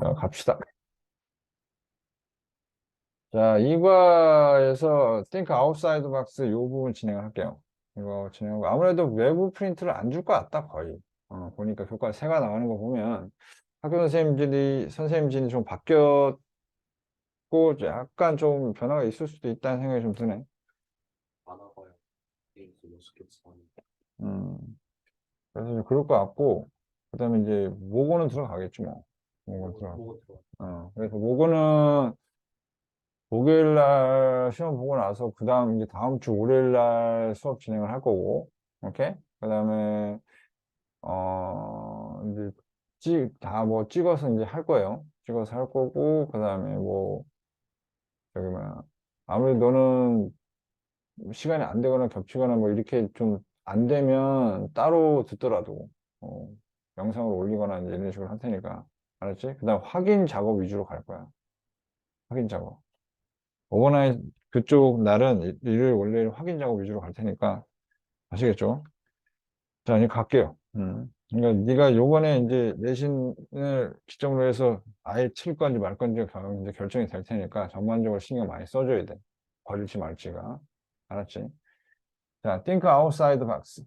자, 갑시다. 자, 이과에서 Think Outside Box 이 부분 진행을 할게요. 이거 진행하고, 아무래도 외부 프린트를 안 줄 것 같다, 거의. 보니까 교과 새가 나가는 거 보면 학교 선생님진이 좀 바뀌었고, 약간 좀 변화가 있을 수도 있다는 생각이 좀 드네. 만화가요. 게임도 연습했어. 음, 그래서 좀 그럴 것 같고, 그 다음에 이제 모고는 들어가겠지, 뭐. 모고는 들어가. 보고 들어. 그래서 모고는 목요일 날 시험 보고 나서 그 다음 이제 다음 주 월요일 날 수업 진행을 할 거고, 오케이? 그 다음에 이제 다 뭐 찍어서 이제 할 거예요. 찍어서 할 거고, 그 다음에 뭐 저기 뭐야, 아무래도 너는 시간이 안 되거나 겹치거나 뭐 이렇게 좀 안 되면 따로 듣더라도 어, 영상을 올리거나 이제 이런 식으로 할 테니까, 알았지? 그 다음 확인 작업 위주로 갈 거야. 확인 작업. 오버나잇 그쪽 날은 일요일 원래 확인 작업 위주로 갈 테니까 아시겠죠? 자, 이제 갈게요. 그러니까 네가 요번에 이제 내신을 기점으로 해서 아예 칠 건지 말 건지 이제 결정이 될 테니까 전반적으로 신경 많이 써줘야 돼. 버릴지 말지가. 알았지? 자, think outside the box.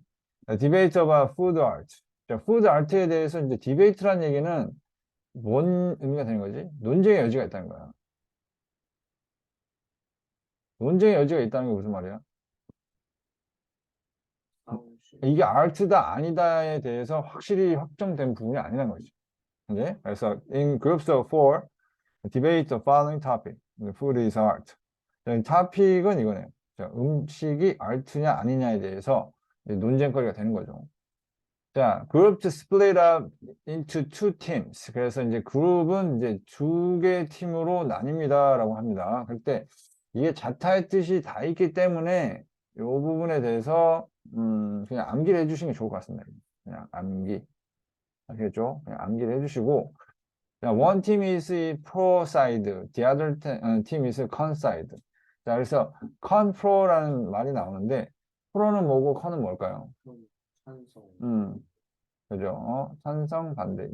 debate about food art. 자, food art에 대해서 이제 디베이트란 얘기는 뭔 의미가 되는 거지? 논쟁의 여지가 있다는 거야. 논쟁의 여지가 있다는 게 무슨 말이야? 싸우시. 이게 아트다 아니다에 대해서 확실히 확정된 부분이 아니라는 거지. 이제 그래서 in groups of four debate the following topic. Food is art. 토픽은 이거네요. 자, 음식이 아트냐 아니냐에 대해서 이제 논쟁거리가 되는 거죠. 자, groups split up into two teams. 그래서 이제 그룹은 이제 두 개의 팀으로 나뉩니다라고 합니다. 그때 이게 자타의 뜻이 다 있기 때문에 이 부분에 대해서 그냥 암기를 해주시는 게 좋을 것 같습니다. 그냥 암기. 아시겠죠? 그냥 암기를 해주시고, 그냥 one team is pro side, the other team is con side. 자, 그래서 con pro라는 말이 나오는데, pro는 뭐고 con은 뭘까요? 찬성. 그죠? 찬성, 반대.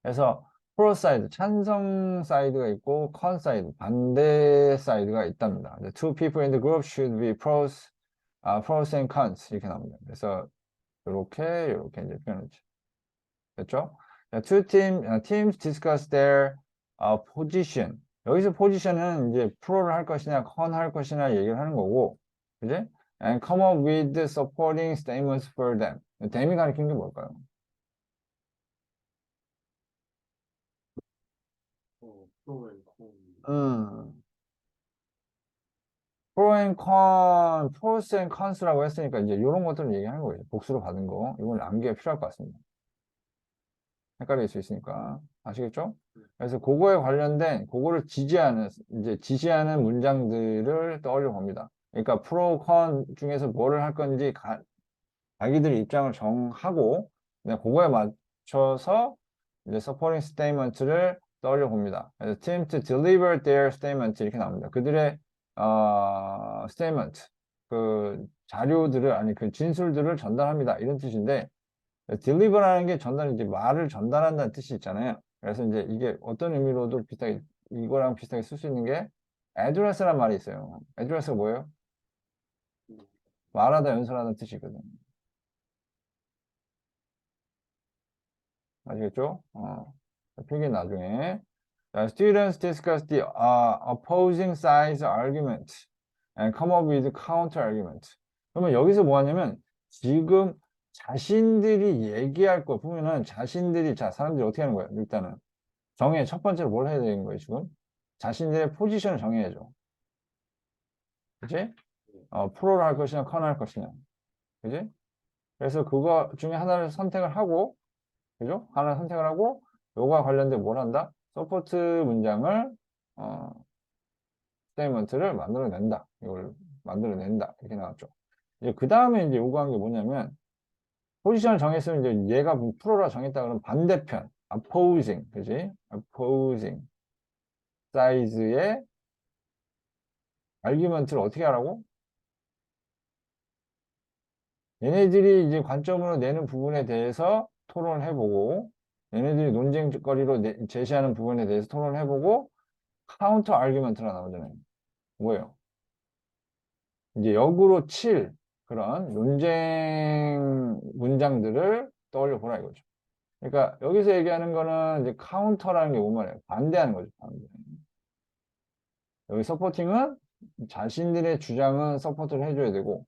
그래서 프로 사이드, 찬성 사이드가 있고 컨 사이드, 반대 사이드가 있답니다. The two people in the group should be pros and cons 이렇게 나옵니다. 그래서 이렇게 이제 표현했죠. 됐죠? Teams discuss their position. 여기서 포지션은 이제 프로를 할 것이냐, 컨 할 것이냐 얘기를 하는 거고, 그지? And come up with supporting statements for them. them이 가리키는 게 뭘까요? 프로앤 콘. 음. 프로스 앤 컨스라고 했으니까 이제 이런 것들을 얘기하는 거예요. 복수로 받은 거. 이건 암기가 필요할 것 같습니다. 헷갈릴 수 있으니까. 아시겠죠? 그래서 그거에 관련된, 그거를 지지하는 문장들을 떠올려 봅니다. 그러니까 프로, 컨 중에서 뭐를 할 건지 자기들의 입장을 정하고, 그거에 맞춰서 이제 supporting statement를 떠올려 봅니다. 그래서 team to deliver their statement 이렇게 나옵니다. 그들의 statement 그 자료들을 아니 그 진술들을 전달합니다. 이런 뜻인데 deliver라는 게 이제 말을 전달한다는 뜻이 있잖아요. 그래서 이제 이게 어떤 의미로도 비슷하게 이거랑 비슷하게 쓸 수 있는 게 address란 말이 있어요. address가 뭐예요? 말하다 연설하다는 뜻이거든요. 아시겠죠? 필기 나중에. 자, students discuss the opposing sides argument and come up with counter argument. 그러면 여기서 뭐 하냐면 지금 자신들이 얘기할 거 보면은 사람들이 어떻게 하는 거예요? 일단은 첫 번째로 뭘 해야 되는 거예요, 지금? 자신들의 포지션을 정해야죠. 그지? 프로를 할 것이냐, 컨을 할 것이냐. 그지? 그래서 그거 중에 하나를 선택을 하고, 그죠? 하나를 선택을 하고, 요거와 관련된 뭘 한다? 서포트 문장을, 어, 스테이먼트를 만들어낸다. 이걸 만들어낸다. 이렇게 나왔죠. 이제 그 다음에 이제 요구한 게 뭐냐면, 포지션을 정했으면 이제 얘가 프로라 정했다 그러면 반대편, opposing, 그지? opposing 사이즈의 아규먼트를 어떻게 하라고? 얘네들이 이제 관점으로 내는 부분에 대해서 토론을 해보고 얘네들이 논쟁거리로 제시하는 부분에 대해서 토론을 해보고 카운터 아규먼트가 나오잖아요. 뭐예요? 이제 역으로 칠 그런 논쟁 문장들을 떠올려 보라 이거죠. 그러니까 여기서 얘기하는 거는 이제 카운터라는 게 뭔 말이에요? 반대하는 거죠. 반대. 여기 서포팅은 자신들의 주장은 서포트를 해줘야 되고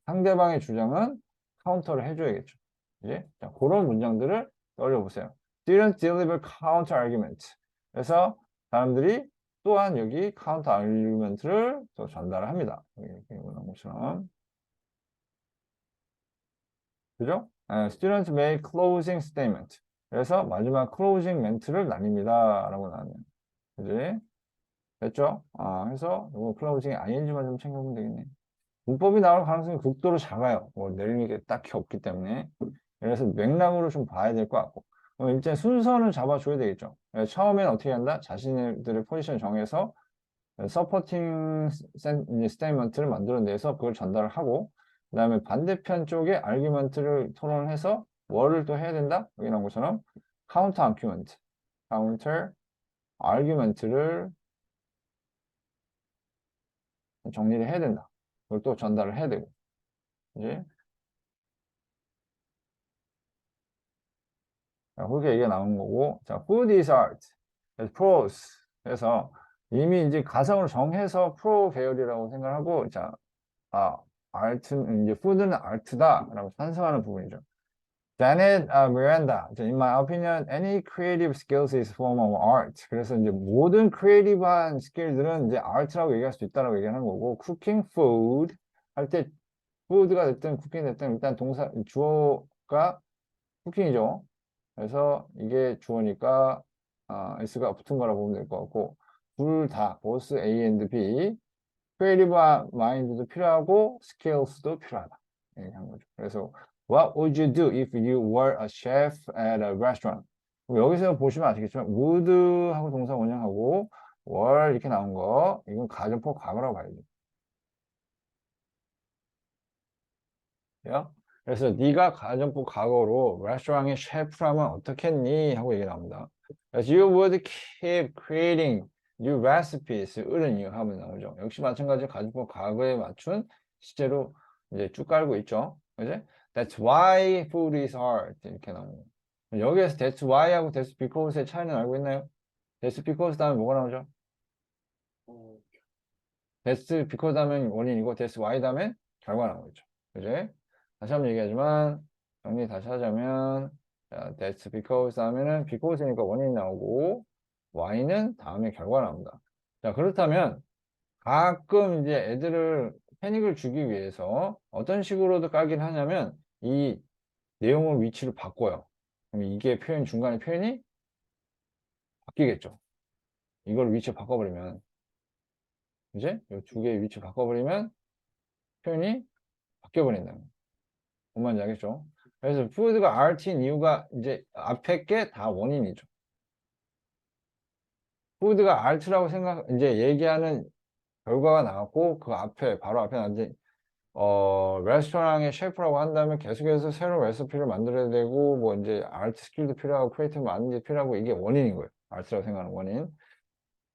상대방의 주장은 카운터를 해줘야겠죠. 이제 자, 그런 문장들을 떠올려 보세요. Students deliver counter argument. 그래서 사람들이 또한 여기 카운터 아규먼트를 또 전달을 합니다. 이렇게 보는 것처럼. 그죠? Students make closing statement. 그래서 마지막 closing 멘트를 남깁니다. 라고 나왔네요. 그지? 됐죠? 그래서 이거 closing ing만 좀 챙겨보면 되겠네. 문법이 나올 가능성이 극도로 작아요. 뭐 내리는 게 딱히 없기 때문에. 그래서 맥락으로 좀 봐야 될 것 같고. 일단 순서는 잡아줘야 되겠죠. 처음엔 어떻게 한다? 자신들의 포지션 정해서 서포팅 스테이먼트를 만들어내서 그걸 전달을 하고 그 다음에 반대편 쪽에 아규먼트를 토론을 해서 뭐를 또 해야 된다? 여기 나온 것처럼 카운터 아규먼트, 카운터 아규먼트를 정리를 해야 된다. 그걸 또 전달을 해야 되고 이제 자, 그렇게 얘기가 나온 거고 자, food is art, 그래서 prose 그래서 이미 이제 가성을 정해서 프로 계열이라고 생각하고 자, 아트는 이제 푸드는 아트다라고 찬성하는 부분이죠. Janet Miranda, in my opinion, any creative skills is form of art. 그래서 이제 모든 크리에이티브한 스킬들은 이제 아트라고 얘기할 수 있다라고 얘기하는 거고, cooking food 할 때 food가 됐든 cooking 됐든 일단 동사 주어가 cooking이죠. 그래서 이게 주어니까 s가 붙은 거라 보면 될 것 같고, 둘 다 both A and B 크리에이티브 마인드도 필요하고 스킬스도 필요하다. 이렇게 한 거죠. 그래서 What would you do if you were a chef at a restaurant? 여기서 보시면 아시겠지만 would 하고 동사 원형하고 were 이렇게 나온 거 이건 가정법 과거라고 봐야죠. 그래서 네가 가정법 과거로 레스토랑의 셰프라면 어떻겠니? 하고 얘기 나옵니다. 그래서 you would keep creating new recipes, wouldn't you? 하면 나오죠. 역시 마찬가지 가정법 과거에 맞춘 시제로 이제 쭉 깔고 있죠. 그지? That's why food is hard. 이렇게 나오고. 여기에서 that's why하고 that's because의 차이는 알고 있나요? that's because 다음에 뭐가 나오죠? 어, that's because 다음에 원인이고 that's why 다음에 결과 나오죠. 그지? 다시 한번 얘기하지만 정리 다시 하자면 자, that's because 하면은 because니까 원인이 나오고 why는 다음에 결과 나옵니다. 자, 그렇다면 가끔 이제 애들을 패닉을 주기 위해서 어떤 식으로도 까긴 하냐면 이 내용을 위치를 바꿔요. 그럼 이게 표현 중간에 표현이 바뀌겠죠. 이걸 위치 바꿔버리면 이제 이 두 개의 위치 바꿔버리면 표현이 바뀌어버린다는 거예요. 뭔 말인지 알겠죠? 그래서 food가 art인 이유가 이제 앞에 게 다 원인이죠. food가 art라고 이제 얘기하는 결과가 나왔고 그 앞에 바로 앞에 나지 레스토랑의 셰프라고 한다면 계속해서 새로운 레시피를 만들어야 되고 뭐 이제 아트 스킬도 필요하고 크리에이티브 많은 게 필요하고 이게 원인인 거예요. 아트라고 생각하는 원인.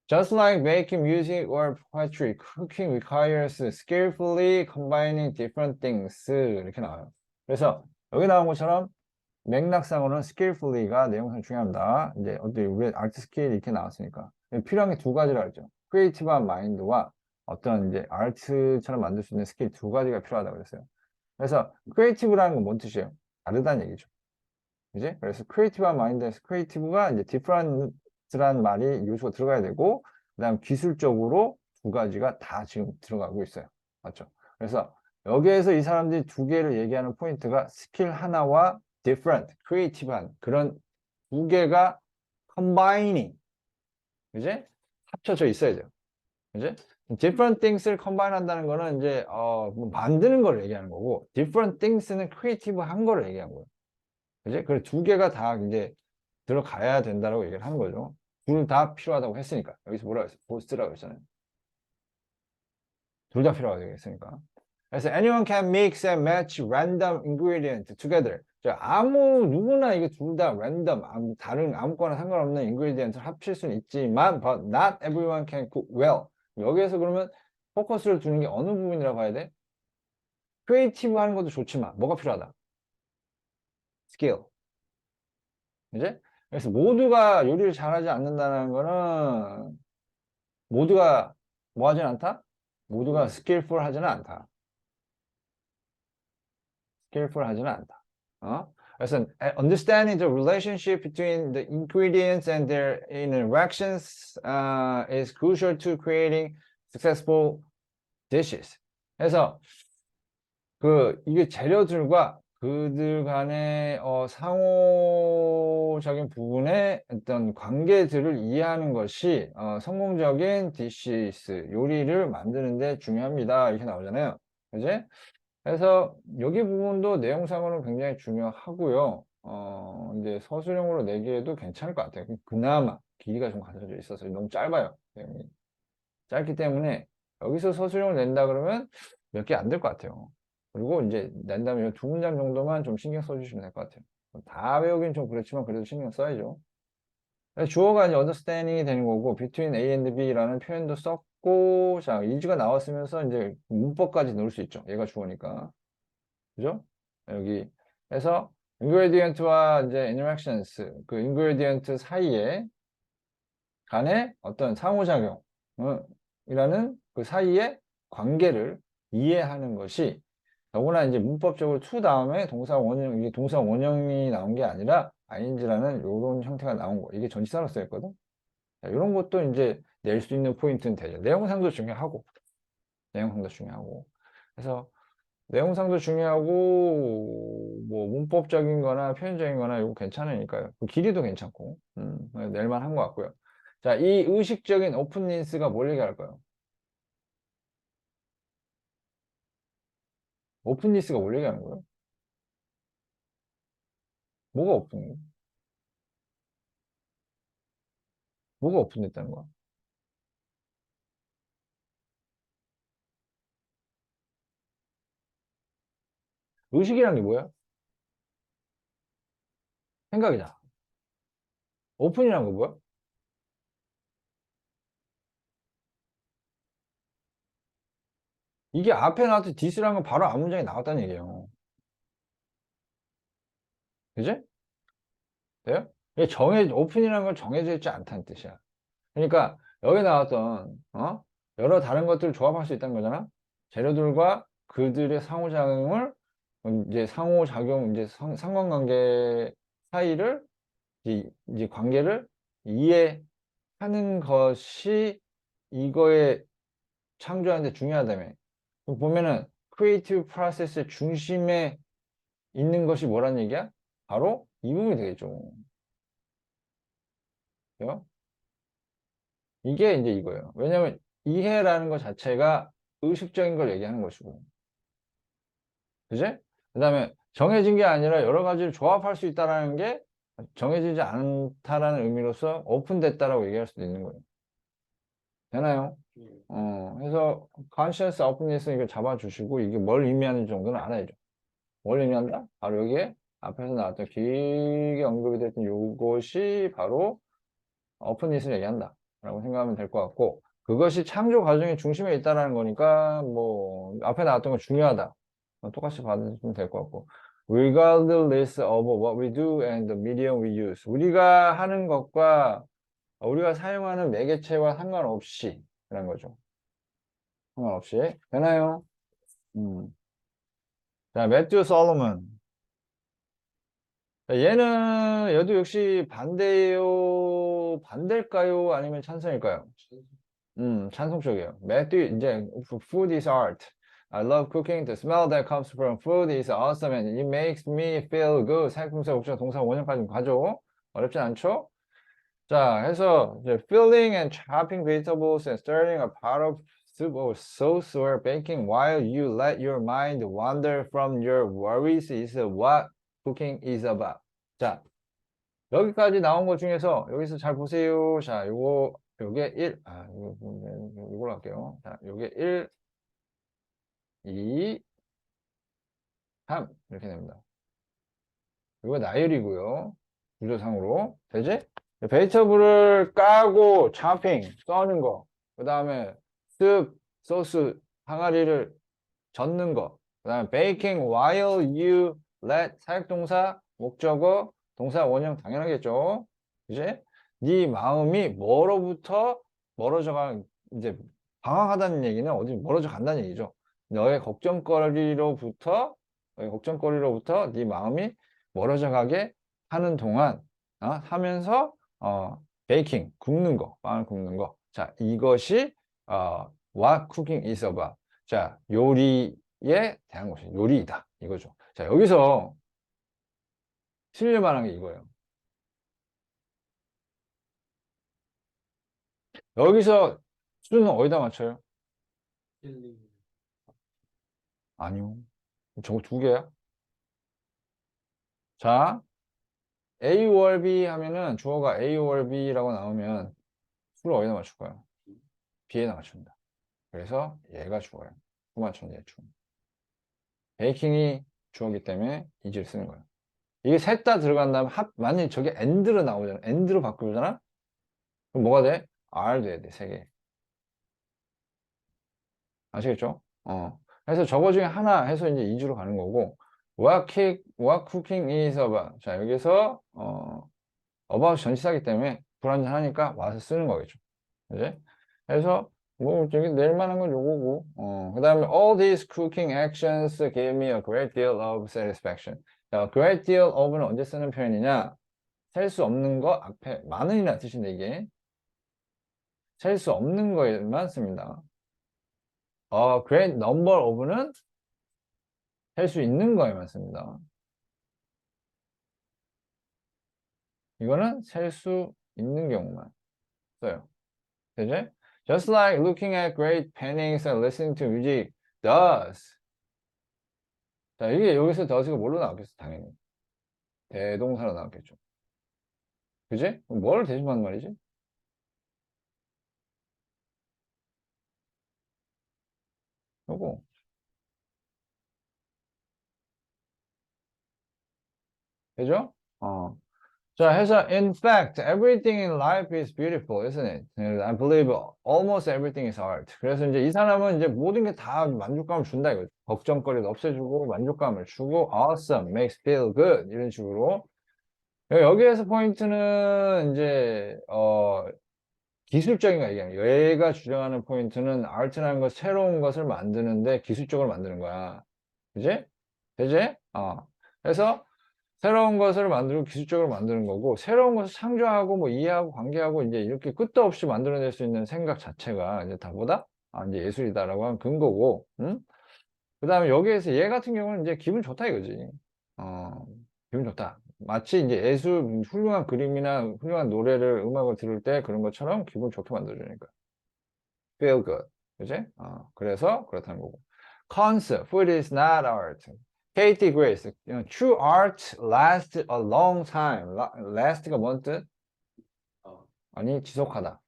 Just like making music or poetry, cooking requires skillfully combining different things. 이렇게 나와요. 그래서 여기 나온 것처럼 맥락상으로는 skillfully가 내용상 중요합니다. 이제 어떻게 우리 아트 스킬 이렇게 나왔으니까 필요한 게 두 가지라 했죠. 크리에이티브한 마인드와 어떤 이제 아트처럼 만들 수 있는 스킬 두 가지가 필요하다고 그랬어요. 그래서 크리에이티브라는 건 뭔 뜻이에요? 다르다는 얘기죠. 그지? 그래서 크리에이티브한 마인드에서 크리에이티브가 이제 디퍼런트란 말이 요소가 들어가야 되고 그다음 기술적으로 두 가지가 다 지금 들어가고 있어요. 맞죠? 그래서 여기에서 이 사람들이 두 개를 얘기하는 포인트가 스킬 하나와 different, creative한 그런 두 개가 combining, 그지? 합쳐져 있어야 돼요. 그지? different things를 combine 한다는 거는 이제 뭐 만드는 걸 얘기하는 거고 different things는 creative한 거를 얘기한 거예요. 그지? 그래 두 개가 다 이제 들어가야 된다고 얘기를 하는 거죠. 둘 다 필요하다고 했으니까. 여기서 뭐라고 했어요? 보스트라고 했잖아요. 둘 다 필요하다고 했으니까. 그래서 anyone can mix and match random ingredient together. 자, 아무 누구나 이게 둘 다 random 다른 아무거나 상관없는 ingredient을 합칠 수는 있지만 but not everyone can cook well. 여기에서 그러면 포커스를 두는 게 어느 부분이라고 해야 돼? 크리에이티브 하는 것도 좋지만 뭐가 필요하다? 스킬. 이제 그래서 모두가 요리를 잘하지 않는다는 거는 모두가 뭐 하진 않다? 모두가 skillful 하지는 않다. skillful 하지는 않다. 그래서 understanding the relationship between the ingredients and their interactions is crucial to creating successful dishes. 그래서 이게 재료들과 그들 간의 상호적인 부분의 어떤 관계들을 이해하는 것이 성공적인 디시스 요리를 만드는데 중요합니다. 이렇게 나오잖아요. 그지? 그래서 여기 부분도 내용상으로는 굉장히 중요하고요. 이제 서술형으로 내기에도 괜찮을 것 같아요. 그나마 길이가 좀 가져져 있어서 너무 짧아요. 내용이. 짧기 때문에 여기서 서술형을 낸다 그러면 몇 개 안 될 것 같아요. 그리고 이제 낸다면 두 문장 정도만 좀 신경 써주시면 될 것 같아요. 다 외우긴 좀 그렇지만 그래도 신경 써야죠. 주어가 이제 understanding이 되는 거고 between A and B라는 표현도 썼고 자 is가 나왔으면서 이제 문법까지 넣을 수 있죠. 얘가 주어니까. 그죠? 여기 해서 ingredient와 이제 interactions 그 ingredient 사이에 간의 어떤 상호작용 이라는 그 사이의 관계를 이해하는 것이 더구나 이제 문법적으로 to 다음에 동사 원형, 이게 동사 원형이 나온 게 아니라 ing라는 이런 형태가 나온 거. 이게 전치사로 쓰였거든. 이런 것도 이제 낼 수 있는 포인트는 되죠. 내용상도 중요하고, 내용상도 중요하고. 그래서 내용상도 중요하고, 뭐 문법적인 거나 표현적인 거나 이거 괜찮으니까요. 그 길이도 괜찮고, 낼만 한 것 같고요. 자, 이 의식적인 오픈니스가 뭘 얘기할까요? 오픈니스가 뭘 얘기하는 거예요? 뭐가 오픈이에요? 뭐가 오픈됐다는 거야? 의식이란 게 뭐야? 생각이잖아. 오픈이란 거 뭐야? 이게 앞에 나왔던 디스라는 건 바로 앞 문장에 나왔다는 얘기예요. 그지? 돼요? 오픈이라는 건 정해져 있지 않다는 뜻이야. 그러니까 여기 나왔던 여러 다른 것들을 조합할 수 있다는 거잖아. 재료들과 그들의 상호작용을 이제 상호작용 이제 상관관계 사이를 이제 관계를 이해하는 것이 이거에 창조하는데 중요하다며. 보면은 크리에이티브 프로세스의 중심에 있는 것이 뭐란 얘기야? 바로 이 부분이 되겠죠. 그죠? 이게 이제 이거예요. 왜냐면 이해라는 것 자체가 의식적인 걸 얘기하는 것이고. 그지? 그 다음에 정해진 게 아니라 여러 가지를 조합할 수 있다라는 게 정해지지 않다라는 의미로서 오픈됐다라고 얘기할 수도 있는 거예요. 되나요? 그래서 conscious openness 이걸 잡아주시고 이게 뭘 의미하는 정도는 알아야죠. 뭘 의미한다? 바로 여기에 앞에서 나왔던 길게 언급이 됐던 이것이 바로 오픈닛을 얘기한다 라고 생각하면 될 것 같고 그것이 창조 과정의 중심에 있다는 거니까 뭐 앞에 나왔던 건 중요하다 똑같이 받으시면 될 것 같고 regardless of what we do and the medium we use 우리가 하는 것과 우리가 사용하는 매개체와 상관없이 라는 거죠. 상관없이 되나요? 자, 매튜 솔로몬 얘도 역시 반대요, 반대일까요? 아니면 찬성일까요? 찬성 쪽이에요. 매튜, 이제, food is art. I love cooking. The smell that comes from food is awesome and it makes me feel good. 사역동사, 목적, 동사, 원형까지 가죠. 어렵진 않죠? 자, 해서, 이제, filling and chopping vegetables and stirring a pot of soup or sauce or baking while you let your mind wander from your worries is what cooking is about. 자, 여기까지 나온 것 중에서 여기서 잘 보세요. 자, 요게 1, 요걸로 할게요. 자, 요게 1, 2, 3 이렇게 됩니다. 이거 나열이고요. 구조상으로. 되지? 베이터블을 까고 차핑 써는 거. 그 다음에 습, 소스, 항아리를 젓는 거. 그 다음에 baking while you let 사역동사, 목적어, 동사 원형 당연하겠죠. 이제 네 마음이 뭐로부터 멀어져 가 이제 방황하다는 얘기는 어디 멀어져 간다는 얘기죠. 너의 걱정거리로부터 네 마음이 멀어져 가게 하는 동안 하면서 베이킹 굽는 거, 빵을 굽는 거. 자, 이것이 what cooking is about. 자, 요리에 대한 것이 요리이다. 이거죠. 자, 여기서 틀릴 만한 게 이거예요. 여기서 수는 어디다 맞춰요? 힐링. 아니요. 저거 두 개야. 자, A 월 B 하면은 주어가 A 월 B라고 나오면 수를 어디다 맞출 거예요? B에다 맞춘다. 그래서 얘가 주어예요. 수 맞춘 얘 주. 베이킹이 주어기 때문에 이지를 쓰는 거예요. 이게 셋 다 들어간다면 만약에 저게 and로 나오잖아. and로 바꾸잖아? 그럼 뭐가 돼? R 돼야 돼, 세 개. 아시겠죠? 그래서 저거 중에 하나 해서 이제 2주로 가는 거고, what cooking is about. 자, 여기서, about 전치사기 때문에 불완전하니까 와서 쓰는 거겠죠. 그지? 그래서, 뭐, 저기 낼 만한 건 요거고, 그 다음에, all these cooking actions give me a great deal of satisfaction. 자, great deal of는 언제 쓰는 표현이냐? 셀 수 없는 거 앞에, 많은이라는 뜻인데, 이게. 셀 수 없는 거에만 씁니다. great number of는 셀 수 있는 거에 맞습니다. 이거는 셀 수 있는 경우만 써요. 되죠? Just like looking at great paintings and listening to music does. 자, 이게 여기서 does가 뭘로 나왔겠어? 당연히. 대동사로 나왔겠죠. 그지? 뭘 대신하는 말이지? 요거. 되죠? 자, 해서 in fact, everything in life is beautiful, isn't it? I believe almost everything is art. 그래서 이제 이 사람은 이제 모든 게 다 만족감을 준다 이거죠. 걱정거리를 없애주고 만족감을 주고 awesome, makes feel good 이런 식으로. 여기에서 포인트는 이제 기술적인 거 얘기하는 얘가 주장하는 포인트는 아트라는 것 새로운 것을 만드는데 기술적으로 만드는 거야. 그지? 되지? 그래서 새로운 것을 만들고 기술적으로 만드는 거고 새로운 것을 창조하고 뭐 이해하고 관계하고 이제 이렇게 끝도 없이 만들어낼 수 있는 생각 자체가 이제 다보다 이제 예술이다라고 하는 근거고, 응? 그 다음에 여기에서 얘 같은 경우는 이제 기분 좋다 이거지. 기분 좋다. 마치 이제 예술, 훌륭한 그림이나 훌륭한 노래를, 음악을 들을 때 그런 것처럼 기분 좋게 만들어주니까. Feel good. 그지? 그래서 그렇다는 거고. Concept, food is not art. Katie Grace, true art lasts a long time. last가 뭔 뜻? 어, 아니, 지속하다.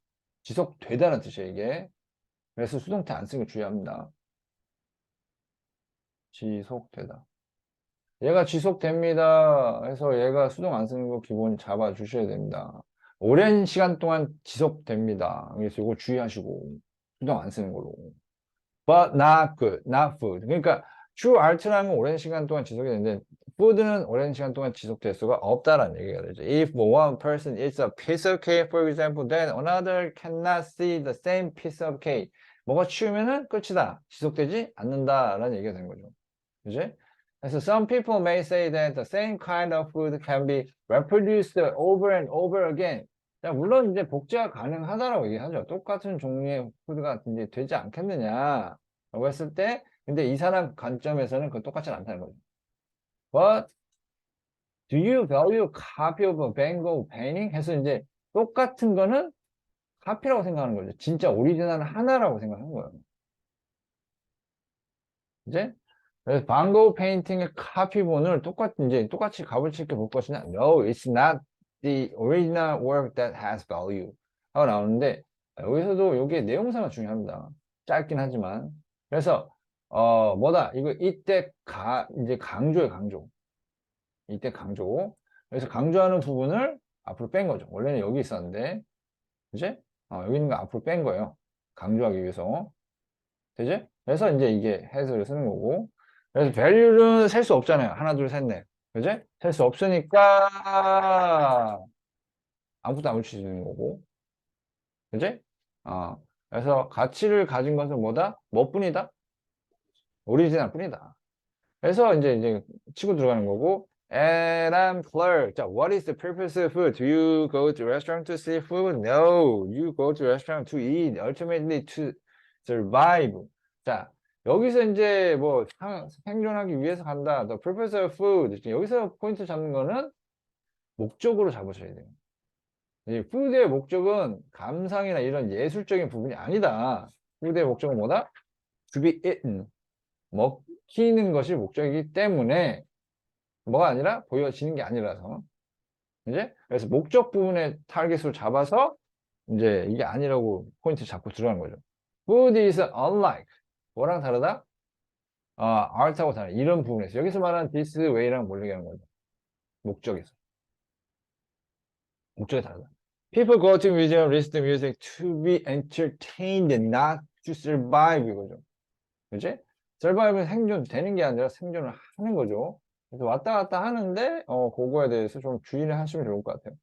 지속되다는 뜻이에요, 이게. 그래서 수동태 안 쓰는 거 주의합니다. 지속되다. 얘가 지속됩니다. 해서 얘가 수동 안 쓰는 거 기본 잡아 주셔야 됩니다. 오랜 시간 동안 지속됩니다. 그래서 이거 주의하시고 수동 안 쓰는 걸로. But not good, not food. 그러니까 true art라는 건 오랜 시간 동안 지속이 되는데 food는 오랜 시간 동안 지속될 수가 없다라는 얘기가 되죠. If one person eats a piece of cake, for example, then another cannot see the same piece of cake. 뭐가 치우면은 끝이다. 지속되지 않는다라는 얘기가 되는 거죠. 그지? 그래서 some people may say that the same kind of food can be reproduced over and over again. 자, 물론 이제 복제가 가능하다라고 얘기하죠. 똑같은 종류의 푸드가 이제 되지 않겠느냐라고 했을 때, 근데 이 사람 관점에서는 그건 똑같지 않다는 거죠. But do you value a copy of a Van Gogh painting? 해서 이제 똑같은 거는 카피라고 생각하는 거죠. 진짜 오리지널 하나라고 생각하는 거예요. 이제 그래서 반고 페인팅의 카피본을 똑같이 값을 칠게 볼 것이냐? No, it's not the original work that has value. 하고 나오는데 여기서도 여기에 내용사가 중요합니다. 짧긴 하지만. 그래서 뭐다? 이거 이때 이제 강조예요, 강조. 이때 강조. 그래서 강조하는 부분을 앞으로 뺀 거죠. 원래는 여기 있었는데, 그지? 여기 있는 거 앞으로 뺀 거예요. 강조하기 위해서. 되지? 그래서 이제 이게 해석을 쓰는 거고. 그래서 value는 셀 수 없잖아요. 하나, 둘, 셋, 넷. 그지? 셀 수 없으니까 아무것도 안 붙이는 거고. 그지? 그래서 가치를 가진 것은 뭐다? 뭐뿐이다? 오리지널 뿐이다. 그래서 이제 치고 들어가는 거고. Adam Clark. 자, what is the purpose of food? Do you go to restaurant to see food? No. You go to restaurant to eat. Ultimately to survive. 자, 여기서 이제 뭐 생존하기 위해서 간다. The purpose of food. 여기서 포인트 잡는 거는 목적으로 잡으셔야 돼요. 이 푸드의 목적은 감상이나 이런 예술적인 부분이 아니다. 푸드의 목적은 뭐다? To be eaten. 먹히는 것이 목적이기 때문에 뭐가 아니라 보여지는 게 아니라서 이제 그래서 목적 부분의 타겟으로 잡아서 이제 이게 아니라고 포인트 잡고 들어가는 거죠. Food is unlike 뭐랑 다르다? art하고 다르다. 이런 부분에서 여기서 말하는 this way랑 뭘 얘기하는 거죠? 목적에서 목적이 다르다. People go to museum, listen to music to be entertained, not to survive 이거죠. 그지? survive는 생존되는 게 아니라 생존을 하는 거죠. 그래서 왔다 갔다 하는데 그거에 대해서 좀 주의를 하시면 좋을 것 같아요.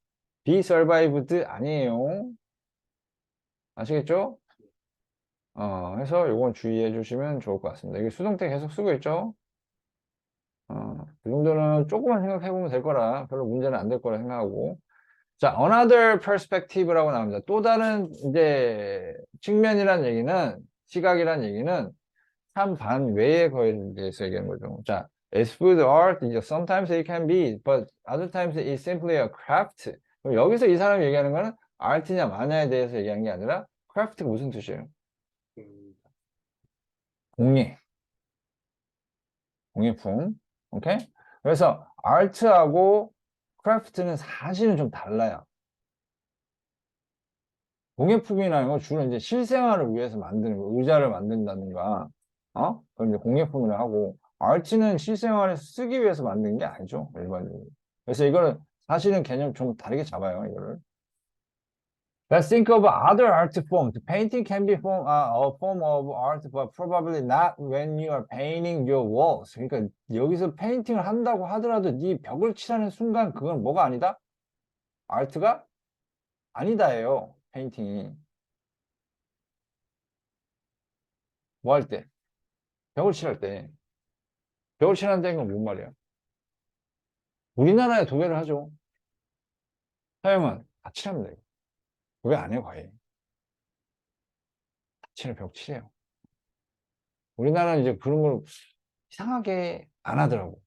be survived 아니에요. 아시겠죠? 해서 요건 주의해 주시면 좋을 것 같습니다. 이게 수동태 계속 쓰고 있죠? 그 정도는 조금만 생각해 보면 될 거라 별로 문제는 안 될 거라 생각하고. 자, another perspective라고 나옵니다. 또 다른 이제 측면이란 얘기는 시각이란 얘기는 참 반외의 거에 대해서 얘기하는 거죠. 자, as food art, sometimes it can be, but other times it's simply a craft. 그럼 여기서 이 사람이 얘기하는 거는 art냐 마냐에 대해서 얘기하는 게 아니라 craft가 무슨 뜻이에요? 공예, 공예품. 오케이? 그래서 art하고 craft는 사실은 좀 달라요. 공예품이라는 건 주로 이제 실생활을 위해서 만드는 거, 의자를 만든다든가, 그럼 이제 공예품이라 하고, 아트는 실생활에서 쓰기 위해서 만드는 게 아니죠, 일반적으로. 그래서 이거는 사실은 개념 좀 다르게 잡아요, 이거를. Let's think of other art forms. Painting can be a form of art, but probably not when you are painting your walls. 그러니까 여기서 페인팅을 한다고 하더라도 네 벽을 칠하는 순간 그건 뭐가 아니다? 아트가 아니다예요, 페인팅이. 뭐 할 때? 벽을 칠할 때. 벽을 칠한다는 건 뭔 말이야? 우리나라에 도배를 하죠. 서양은 다 칠합니다. 도배 안 해요, 거의. 다 칠해, 벽 칠해요. 우리나라는 이제 그런 걸 이상하게 안 하더라고.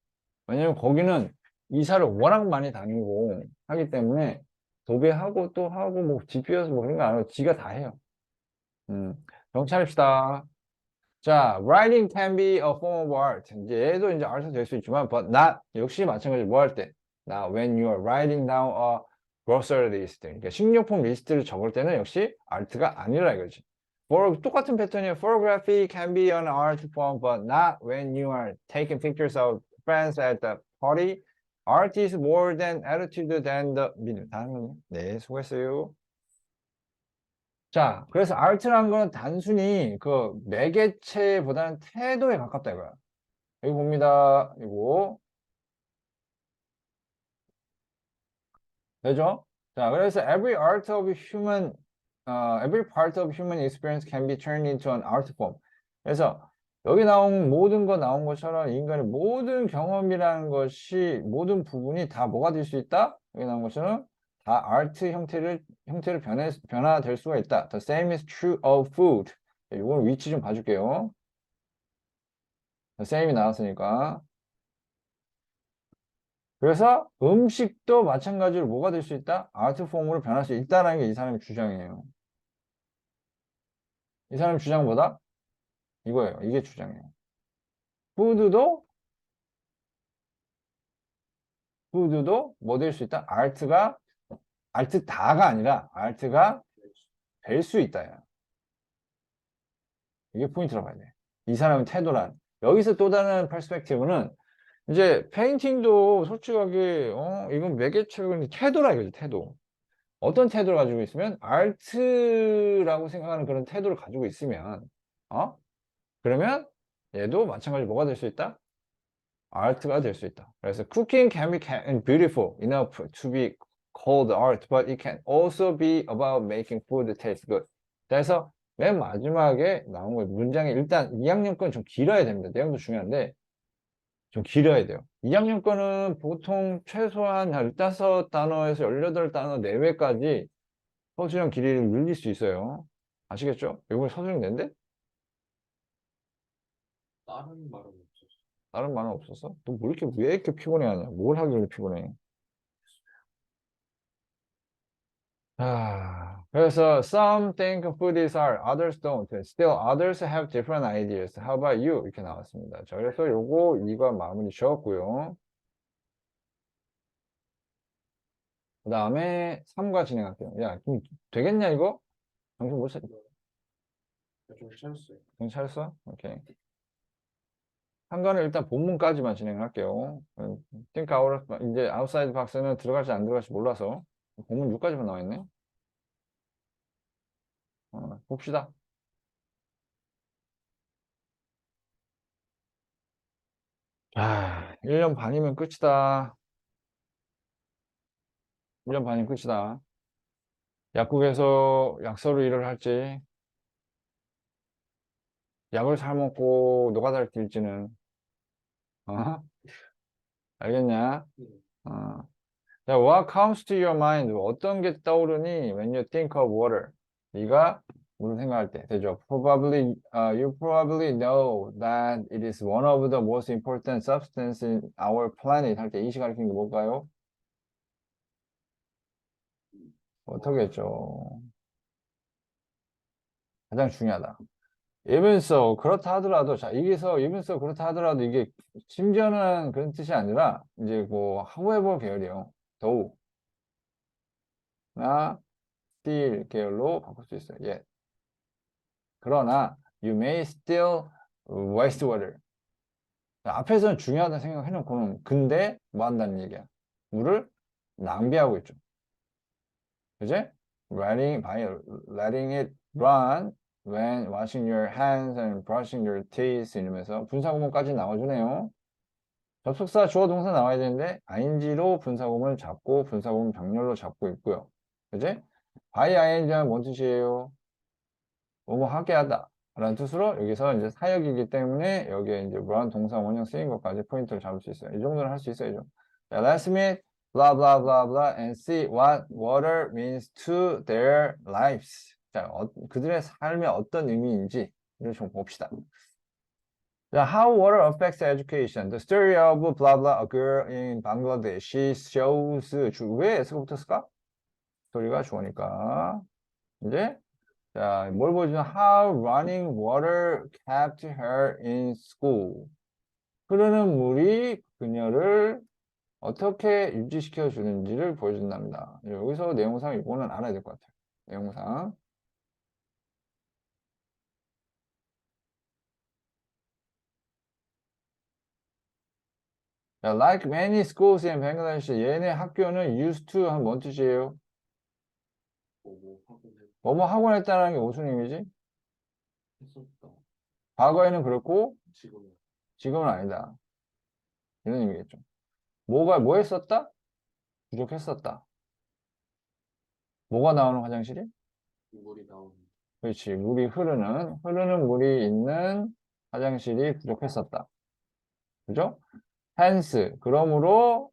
왜냐면 거기는 이사를 워낙 많이 다니고 하기 때문에 도배하고 또 하고 뭐 집비어서 뭐 그런 거 안 하고 지가 다 해요. 벽 차립시다. 자, writing can be a form of art. 이제 얘도 이제 art가 될 수 있지만, but not, 역시 마찬가지로 뭐 할 때? Now, when you are writing down a grocery list. 그러니까 식료품 리스트를 적을 때는 역시 art가 아니라 이거지. 똑같은 패턴이에요. Photography can be an art form, but not when you are taking pictures of friends at the party. Art is more than attitude than the medium. 다음은요? 네, 수고했어요. 자, 그래서 아트라는 거는 단순히 그 매개체보다는 태도에 가깝다 이거야. 여기 봅니다. 이거. 되죠? 자, 그래서 every part of human experience can be turned into an art form. 그래서 여기 나온 모든 거 나온 것처럼 인간의 모든 경험이라는 것이 모든 부분이 다 뭐가 될 수 있다? 여기 나온 것처럼 다 아트 형태로 변화될 수가 있다. The same is true of food. 이건 위치 좀 봐줄게요. The same이 나왔으니까. 그래서 음식도 마찬가지로 뭐가 될 수 있다? 아트 폼으로 변할 수 있다는 게 이 사람의 주장이에요. 이 사람의 주장보다 이거예요. 이게 주장이에요. 푸드도 뭐 될 수 있다? 아트다가 아니라 아트가 될 수 있다. 야. 이게 포인트라고 봐야 돼. 이 사람의 태도란. 여기서 또 다른 퍼스펙티브는 이제 페인팅도 솔직하게 이건 매개체고 태도라 이거지 태도. 어떤 태도를 가지고 있으면 아트라고 생각하는 그런 태도를 가지고 있으면 그러면 얘도 마찬가지로 뭐가 될 수 있다? 아트가 될 수 있다. 그래서 cooking can be beautiful enough to be called art, but it can also be about making food taste good. 그래서 맨 마지막에 나온 거 문장이 일단 2학년 건 좀 길어야 됩니다. 내용도 중요한데 좀 길어야 돼요. 2학년 거는 보통 최소한 한 15단어에서 18단어 내외까지 서술형 길이를 늘릴 수 있어요. 아시겠죠? 이거 서술형 낸데? 다른 말은 없었어. 다른 말은 없었어? 너 왜 이렇게 피곤해하냐? 뭘 하길래 피곤해? 그래서 some think food is art, others don't. Still others have different ideas. How about you? 이렇게 나왔습니다. 자, 그래서 요거 2과 마무리 지었고요. 그 다음에 3과 진행할게요. 야, 좀 되겠냐 이거? 정신 못 차려. 좀 차렸어요. 정신 차렸어? 오케이. 한 거는 일단 본문까지만 진행을 할게요. think out, 이제 outside box는 들어갈지 안 들어갈지 몰라서 본문 6까지만 나와 있네. 봅시다. 아, 1년 반이면 끝이다. 1년 반이면 끝이다. 약국에서 약사로 일을 할지, 약을 사 먹고 노가다를 뛸지는, 어? 알겠냐? 네. 어. 자, what comes to your mind? 어떤 게 떠오르니? When you think of water. 네가 물을 생각할 때 되죠. You probably know that it is one of the most important substances in our planet. 할 때 이시 가리키는 게 뭘까요? 어떻게 했죠? 가장 중요하다. even so 그렇다 하더라도 자 여기서 even so 그렇다 하더라도 이게 심지어는 그런 뜻이 아니라 이제 뭐 however 계열이에요. 더욱 나 still 계열로 바꿀 수 있어요. 예. 그러나 you may still waste water. 자, 앞에서는 중요하다 생각해놓고는 근데 뭐 한다는 얘기야. 물을 낭비하고 있죠. 그지? by letting it run when washing your hands and brushing your teeth 이러면서 분사구문까지 나와주네요. 접속사 주어 동사 나와야 되는데 ing로 분사구문을 잡고 분사구문 병렬로 잡고 있고요. 그지? by ing는 뭔 뜻이에요? 뭐뭐 하게 하다 라는 뜻으로 여기서 이제 사역이기 때문에 여기에 이제 무한 동사 원형 쓰인 것까지 포인트를 잡을 수 있어요. 이 정도는 할 수 있어야죠. 자, let's meet blah blah blah blah and see what water means to their lives. 자, 그들의 삶에 어떤 의미인지를 좀 봅시다. 자, how water affects education. The story of blah blah a girl in Bangladesh. She shows 왜 S가 붙었을까? 스토리가 주어니까 이제 자, 뭘 보여주냐? How running water kept her in school. 흐르는 물이 그녀를 어떻게 유지시켜 주는지를 보여준답니다. 여기서 내용상 이거는 알아야 될 것 같아요. 내용상. 자, like many schools in Bangladesh, 얘네 학교는 used to 하면 뭔 뜻이에요? 뭐뭐 하곤 했다는 게 무슨 의미지? 했었다. 과거에는 그렇고 지금은 지금은 아니다. 이런 의미겠죠. 뭐 했었다? 부족했었다. 뭐가 나오는 화장실이? 물이 나오는. 그렇지. 흐르는 물이 있는 화장실이 부족했었다. 그죠? hence, 그러므로,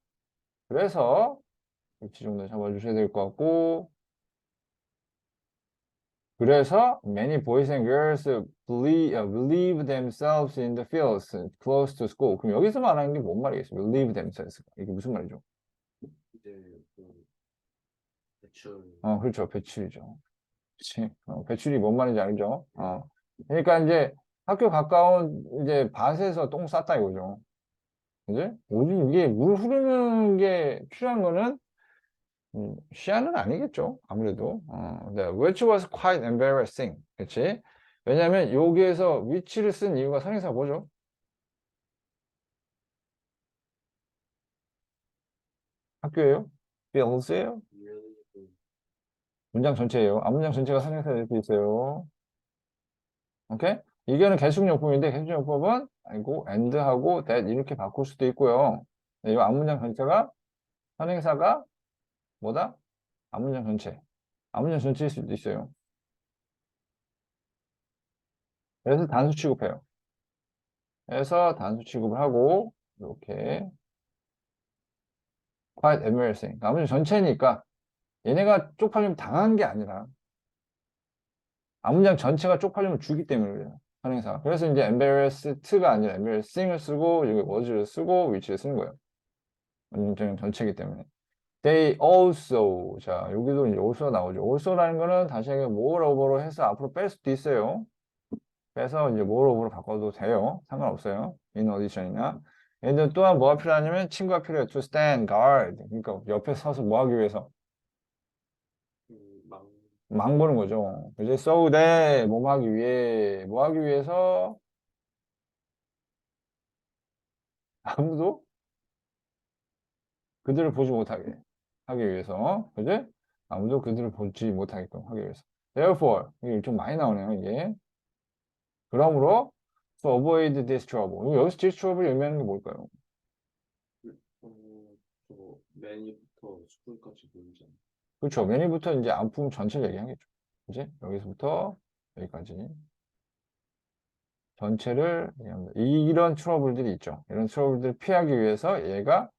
그래서, 위치 정도 잡아주셔야 될 것 같고, 그래서, many boys and girls believe themselves in the fields close to school. 그럼 여기서 말하는 게 뭔 말이겠어요? believe themselves. 이게 무슨 말이죠? 이제 그 대출. 그렇죠. 배출이죠. 그치. 배출이 뭔 말인지 알죠? 그러니까 이제 학교 가까운 이제 밭에서 똥 쌌다 이거죠. 그지? 요즘 이게 물 흐르는 게 필요한 거는 시야는 아니겠죠. 아무래도. which was quite embarrassing. 그치? 왜냐면 여기에서 which를 쓴 이유가 선행사 뭐죠? 학교예요? builds예요? really 문장 전체예요. 앞문장 전체가 선행사 될 수 있어요. 오케이? 이거는 계속용법인데 계속용법은 아이고 and하고 that 이렇게 바꿀 수도 있고요. 네, 이 앞문장 전체가 선행사가 뭐다? 앞문장 전체. 앞문장 전체일 수도 있어요. 그래서 단수 취급해요. 그래서 단수 취급을 하고 이렇게 quite embarrassing. 앞문장 전체니까 얘네가 쪽팔리면 당한 게 아니라 앞문장 전체가 쪽팔리면 주기 때문에 그래요. 선행사. 그래서 이제 embarrassed가 아니라 embarrassing을 쓰고 여기 was를 쓰고 which를 쓰는 거예요. 문장 전체이기 때문에. They also. 자, 여기도 이제 also 나오죠. also라는 거는 다시 moreover로 해서 앞으로 뺄 수도 있어요. 빼서 이제 moreover로 바꿔도 돼요. 상관없어요. in addition이나. 얘는 또한 뭐가 필요하냐면 친구가 필요해요. to stand guard. 그러니까 옆에 서서 뭐 하기 위해서? 망 망 보는 거죠. 이제 so that 뭐 하기 위해, 뭐 하기 위해서 아무도 그들을 보지 못하게 하기 위해서. 그지? 아무도 그들을 보지 못하게끔 하기 위해서. Therefore, 이게 좀 많이 나오네요, 이게. 그러므로, to avoid this trouble. 여기서 this trouble이 의미하는 게 뭘까요? 어, 저거 매니부터 스쿨까지 보이잖아. 그렇죠. 매니부터 이제 아픔 전체를 얘기하겠죠. 그지? 여기서부터 여기까지. 전체를 얘기합니다. 이런 트러블들이 있죠. 이런 트러블들을 피하기 위해서 얘가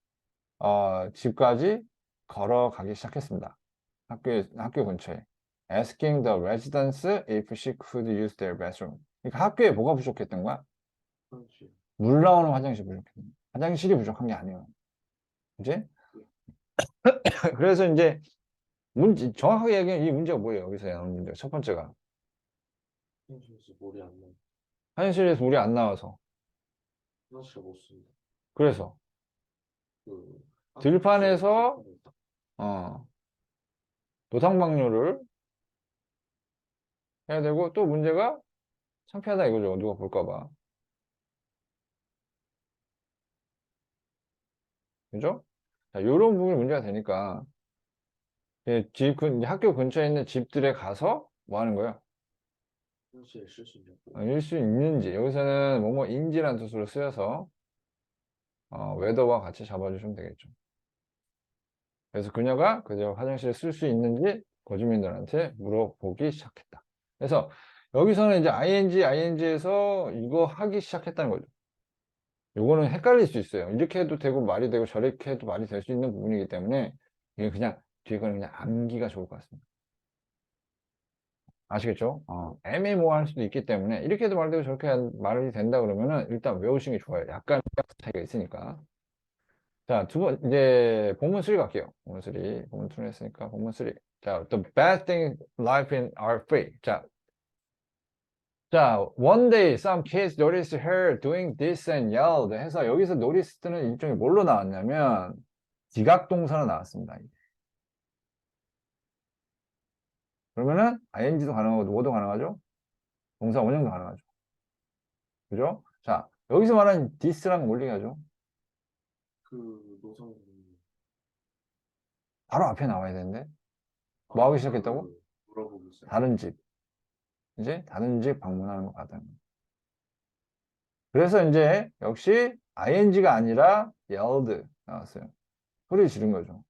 집까지 걸어가기 시작했습니다. 학교 근처에. Asking the residents if she could use their bathroom. 그러니까 학교에 뭐가 부족했던 거야? 그렇지. 물 나오는 화장실이 부족했던 거야. 화장실이 부족한 게 아니에요. 그지? 그래서 이제 정확하게 얘기하면 이 문제가 뭐예요? 여기서 나오는 문제가 첫 번째가 현실에서 물이 안 나. 화장실에서 물이 안 나와서 화장실 못 쓴다. 그래서 그 들판에서 어, 노상방뇨를 해야 되고 또 문제가 창피하다 이거죠. 누가 볼까 봐. 그죠? 자, 요런 부분이 문제가 되니까 이제 학교 근처에 있는 집들에 가서 뭐 하는 거예요? 현실에 쓸 수 있냐? 일 수 있는지 여기서는 뭐뭐인지라는 뜻으로 쓰여서 웨더와 같이 잡아주시면 되겠죠. 그래서 그녀가 그저 화장실에 쓸 수 있는지 거주민들한테 물어보기 시작했다. 그래서 여기서는 이제 ing에서 이거 하기 시작했다는 거죠. 요거는 헷갈릴 수 있어요. 이렇게 해도 되고 말이 되고 저렇게 해도 말이 될 수 있는 부분이기 때문에 이게 그냥 뒤에 거는 그냥 암기가 좋을 것 같습니다. 아시겠죠? 애매모호할 수도 있기 때문에 이렇게 해도 말이 되고 저렇게 말이 된다 그러면은 일단 외우시는 게 좋아요. 약간 차이가 있으니까. 자, 이제 본문 3 갈게요. 본문 3. 본문 2는 했으니까 본문 3. 자, the bad thing life in are free. 자, one day some kids noticed her doing this and yelled 해서 여기서 noticed는 일종의 뭘로 나왔냐면 지각동사로 나왔습니다. 그러면은 ing도 가능하고 뭐도 가능하죠? 동사 원형도 가능하죠. 그죠? 자, 여기서 말하는 this랑 뭘 얘기하죠? 그 노상 바로 앞에 나와야 되는데 뭐 하기 시작했다고? 물어보고 있어요. 다른 집. 이제 다른 집 방문하는 것 같다는 거. 그래서 이제 역시 ing가 아니라 yelled 나왔어요. 소리 지른 거죠.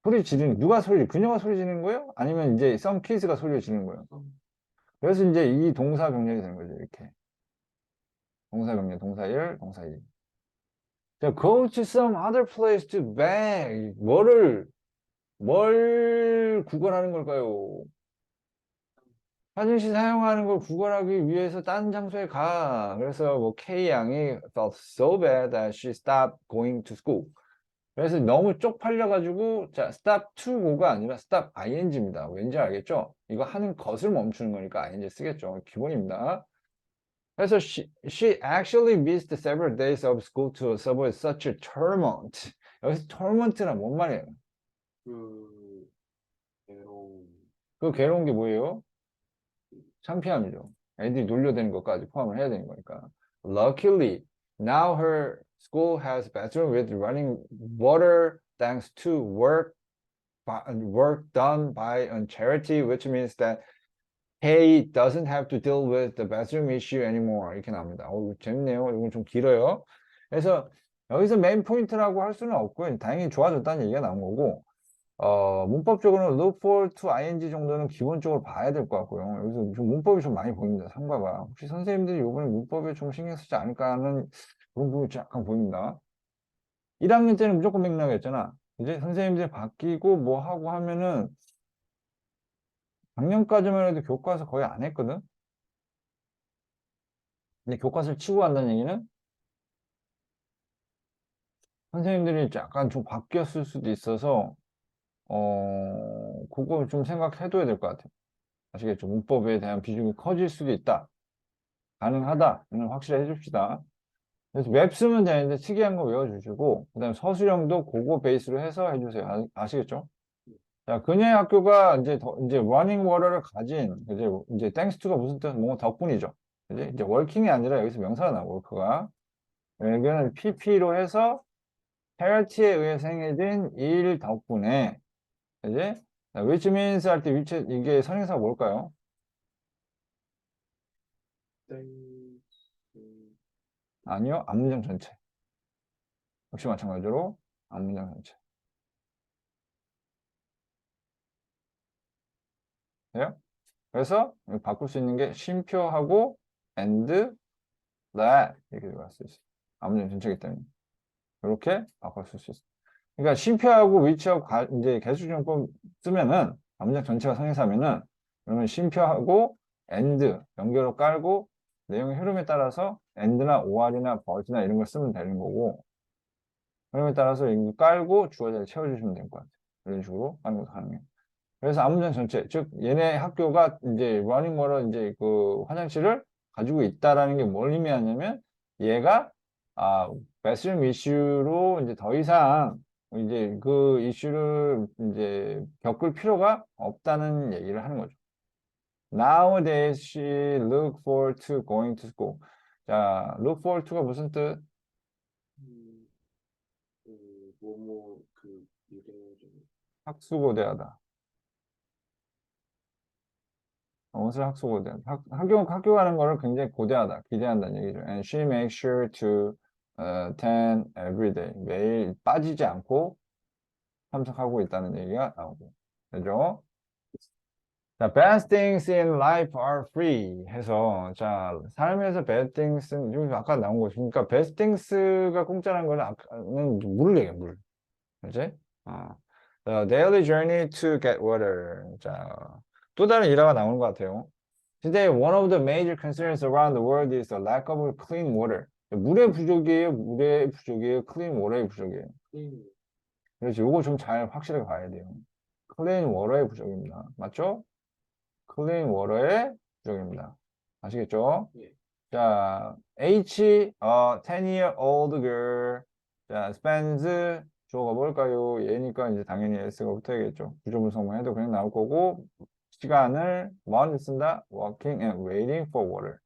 그녀가 소리 지르는 거예요? 아니면 이제 some kids가 소리 지르는 거예요? 그래서 이제 이 동사 병렬이 되는 거죠. 이렇게. 동사 병렬, 동사 1, 동사 2. 자, go to some other place to beg. 뭘 구걸하는 걸까요? 화장실 사용하는 걸 구걸하기 위해서 다른 장소에 가. 그래서 뭐 K 양이 felt so bad that she stopped going to school. 그래서 너무 쪽팔려가지고 자 stop to go가 아니라 stop ing입니다. 왠지 알겠죠? 이거 하는 것을 멈추는 거니까 ing 쓰겠죠. 기본입니다. 그래서 she actually missed several days of school to avoid such a torment. 여기서 torment란 뭔 말이에요? 그 괴로움 그 괴로운 게 뭐예요? 창피함이죠. 애들이 놀려대는 것까지 포함을 해야 되는 거니까. Luckily, now her school has bathroom with running water thanks to work done by a charity, which means that Kay doesn't have to deal with the bathroom issue anymore. 이렇게 나옵니다. 재밌네요. 이건 좀 길어요. 그래서 여기서 메인 포인트라고 할 수는 없고요. 다행히 좋아졌다는 얘기가 나온 거고, 문법적으로는 look forward to ing 정도는 기본적으로 봐야 될 것 같고요. 여기서 좀 문법이 좀 많이 보입니다. 삼가가. 혹시 선생님들이 이번에 문법에 좀 신경 쓰지 않을까 하는 그런 부분이 약간 보입니다. 1학년 때는 무조건 맥락이었잖아. 이제 선생님들이 바뀌고 뭐 하고 하면은 작년까지만 해도 교과서 거의 안 했거든? 근데 교과서를 치고 간다는 얘기는 선생님들이 약간 좀 바뀌었을 수도 있어서, 그거 좀 생각해둬야 될 것 같아요. 아시겠죠? 문법에 대한 비중이 커질 수도 있다. 가능하다. 이는 확실히 해줍시다. 그래서 웹 쓰면 되는데 특이한 거 외워주시고, 그 다음에 서술형도 그거 베이스로 해서 해주세요. 아시겠죠? 자, 그녀의 학교가 이제 러닝 워터를 가진, 이제 땡스 투가 무슨 뜻, 뭔가 덕분이죠. 이제 월킹이 아니라 여기서 명사가 나와, 워크가. 여기는 PP로 해서 페널티에 의해 생겨진 일 덕분에, 이제, which means 할 때 이게 선행사가 뭘까요? 땡, 아니요, 앞문장 전체. 역시 마찬가지로 앞문장 전체. 돼요? 그래서 여기 바꿀 수 있는 게 쉼표하고 and that 이렇게 들어갈 수 있어요. 앞문장 전체이기 때문에. 이렇게 바꿀 수 있어요. 그러니까 쉼표하고 위치하고 이제 개수정법 쓰면은 앞문장 전체가 선행사면은 그러면 쉼표하고 and 연결로 깔고 내용의 흐름에 따라서 and나 or이나 but나 이런 걸 쓰면 되는 거고 흐름에 따라서 이거 깔고 주어 자리 채워주시면 될 것 같아요. 이런 식으로 하는 것도 가능해요. 그래서 앞문장 전체, 즉 얘네 학교가 이제 러닝 워터 이제 그 화장실을 가지고 있다라는 게 뭘 의미하냐면 얘가 베스룸 이슈로 이제 더 이상 이제 그 이슈를 이제 겪을 필요가 없다는 얘기를 하는 거죠. Nowadays she look forward to going to school. 자, look forward to가 무슨 뜻? 음, 뭐뭐 그 미래 좀 학수고대하다. 옷을 학수고대하다. 학교 가는 거를 굉장히 고대하다, 기대한다는 얘기죠. And she makes sure to attend every day. 매일 빠지지 않고 참석하고 있다는 얘기가 나오고. 그죠? 자, bad things in life are free 해서, 자, 삶에서 bad things는, 지금 아까 나온 거죠. 그러니까 bad things가 공짜라는 거는 아까는 물을 얘기해, 물. 그지? 아. The daily journey to get water. 자, 또 다른 일화가 나오는 것 같아요. Today, one of the major concerns around the world is the lack of clean water. 물의 부족이에요, 물의 부족이에요, clean water의 부족이에요. 게임 그래서 요거 좀 잘 확실하게 봐야 돼요. clean water의 부족입니다. 맞죠? clean water의 부족입니다. 아시겠죠? 예. 자, H, a 10-year-old girl. 자, spends, 주어가 뭘까요? 얘니까 이제 당연히 S가 붙어야겠죠. 부조문성만 해도 그냥 나올 거고, 시간을 뭐하는 데 쓴다? Walking and waiting for water.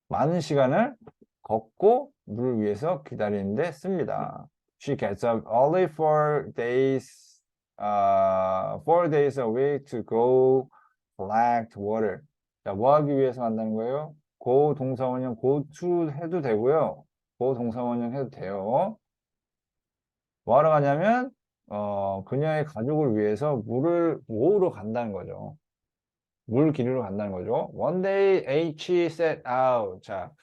많은 시간을 걷고 물을 위해서 기다리는데 씁니다. She gets up early 4 days a week to go collect water. 자, 뭐 하기 위해서 한다는 거예요? go 동사원형 go to 해도 되고요. go 동사원형 해도 돼요. 뭐 하러 가냐면 그녀의 가족을 위해서 물을 모으러 간다는 거죠. 물 기르러 간다는 거죠. One day H set out. 자,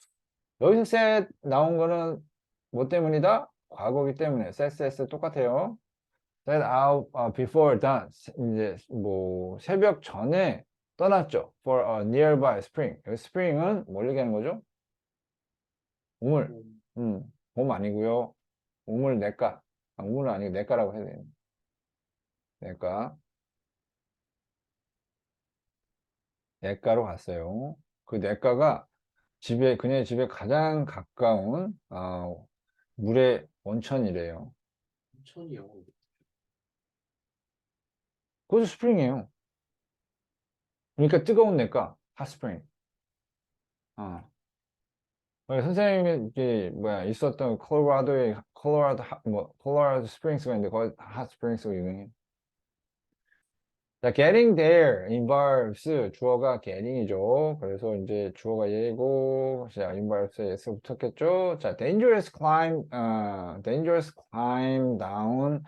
여기서 set 나온 거는 뭐 때문이다? 과거기 때문에 set 똑같아요. set out before dawn. 이제 뭐 새벽 전에 떠났죠. For a nearby spring. 여기 spring은 뭘 얘기하는 거죠? 우물. 봄 아니고요. 우물 냇가. 우물은 아니고 냇가라고 해야 돼요. 냇가. 냇가로 갔어요. 그 냇가가 그녀의 집에 가장 가까운 물의 원천이래요. 천이요. 그것도 스프링이에요. 그러니까 뜨거운 냇가, 핫스프링. 어. 선생님이 이게 뭐야 있었던 콜로라도에 콜로라도 스프링스가 있는데 거기 핫 스프링스가 유명해. 자, getting there involves 주어가 getting이죠. 그래서 이제 주어가 얘고, 자, involves에 s 붙었겠죠. 자, dangerous climb down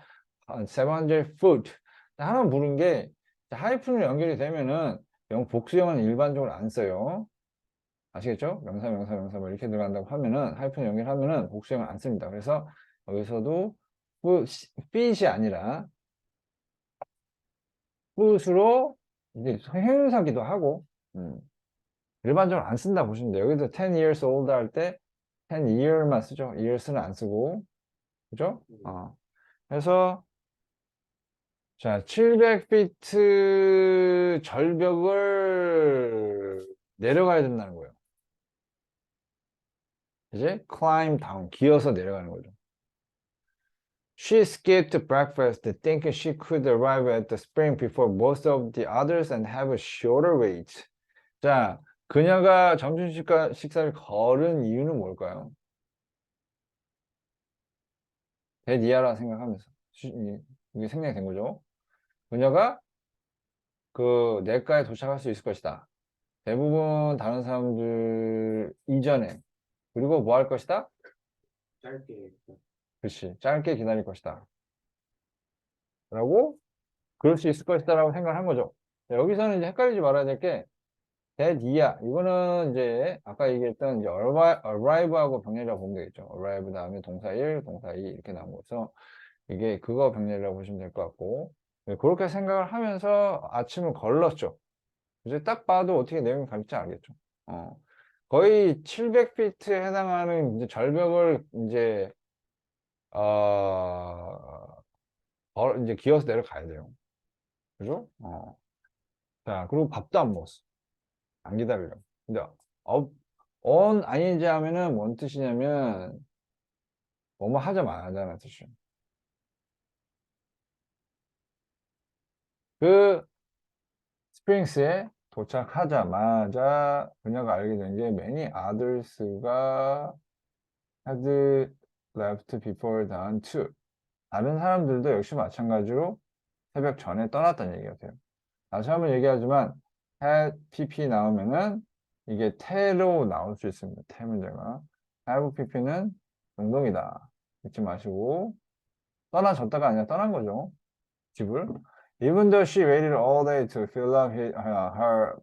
700 foot. 하나 물은 게 자, 하이픈으로 연결이 되면은 복수형은 일반적으로 안 써요. 아시겠죠? 명사, 명사, 명사 뭐 이렇게 들어간다고 하면은 하이픈 연결하면은 복수형을 안 씁니다. 그래서 여기서도 fit이 아니라 foot으로 이제 형용사기도 하고 일반적으로 안 쓴다 보시면 돼요. 여기서 10 years old 할 때 10 year만 쓰죠. years는 안 쓰고 그죠? 그래서 자 700피트 절벽을 내려가야 된다는 거예요. 이제 climb down 기어서 내려가는 거죠. She skipped breakfast thinking she could arrive at the spring before most of the others and have a shorter wait. 자, 그녀가 점심 식사를 걸은 이유는 뭘까요? 대니아라 생각하면서 이게 생략이 된 거죠. 그녀가 그 내과에 도착할 수 있을 것이다. 대부분 다른 사람들 이전에 그리고 뭐 할 것이다? 짧게. 그렇지. 짧게 기다릴 것이다. 라고 그럴 수 있을 것이다 라고 생각한 거죠. 여기서는 이제 헷갈리지 말아야 될 게 대니아 이거는 이제 아까 얘기했던 이제 arrive하고 병렬이라고 보면 되겠죠. arrive 다음에 동사 1, 동사 2 이렇게 나온 거서 이게 그거 병렬이라고 보시면 될 것 같고 네, 그렇게 생각을 하면서 아침을 걸렀죠. 이제 딱 봐도 어떻게 내용이 갈지 알겠죠. 거의 700피트에 해당하는 이제 절벽을 이제 이제 기어서 내려가야 돼요. 그죠? 자, 그리고 밥도 안 먹었어. 안 기다려. 근데 아닌지 하면은 뭔 뜻이냐면 뭐뭐 하자마자라는 뜻이에요. 그 스프링스에 도착하자마자 그녀가 알게 된 게 many others가 had left before dawn too. 다른 사람들도 역시 마찬가지로 새벽 전에 떠났다는 얘기가 돼요. 다시 한번 얘기하지만 had pp 나오면은 이게 태로 나올 수 있습니다. 태 문제가 have pp는 능동이다. 잊지 마시고 떠나졌다가 아니라 떠난 거죠. 집을. Even though she waited all day to fill up her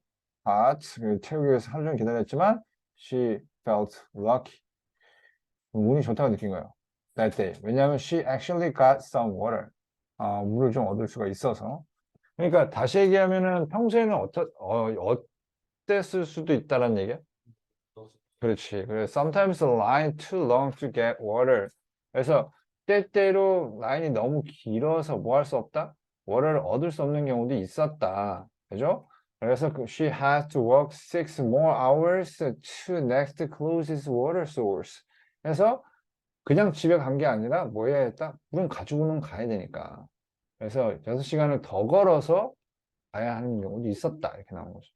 pot, 채우기 위해서 하루 종일 기다렸지만 she felt lucky. 운이 좋다고 느낀 거예요. That day. 왜냐하면 she actually got some water. 물을 좀 얻을 수가 있어서. 그러니까 다시 얘기하면은 평소에는 어땠을 수도 있다는 얘기야? 그렇지. 그래서 sometimes the line too long to get water. 그래서 때때로 라인이 너무 길어서 뭐 할 수 없다? water를 얻을 수 없는 경우도 있었다. 그죠? 그래서 she had to walk 6 more hours to next closest water source. 그래서 그냥 집에 간 게 아니라 뭐 해야 했다? 물은 가지고는 가야 되니까. 그래서 6시간을 더 걸어서 가야 하는 경우도 있었다. 이렇게 나온 거죠.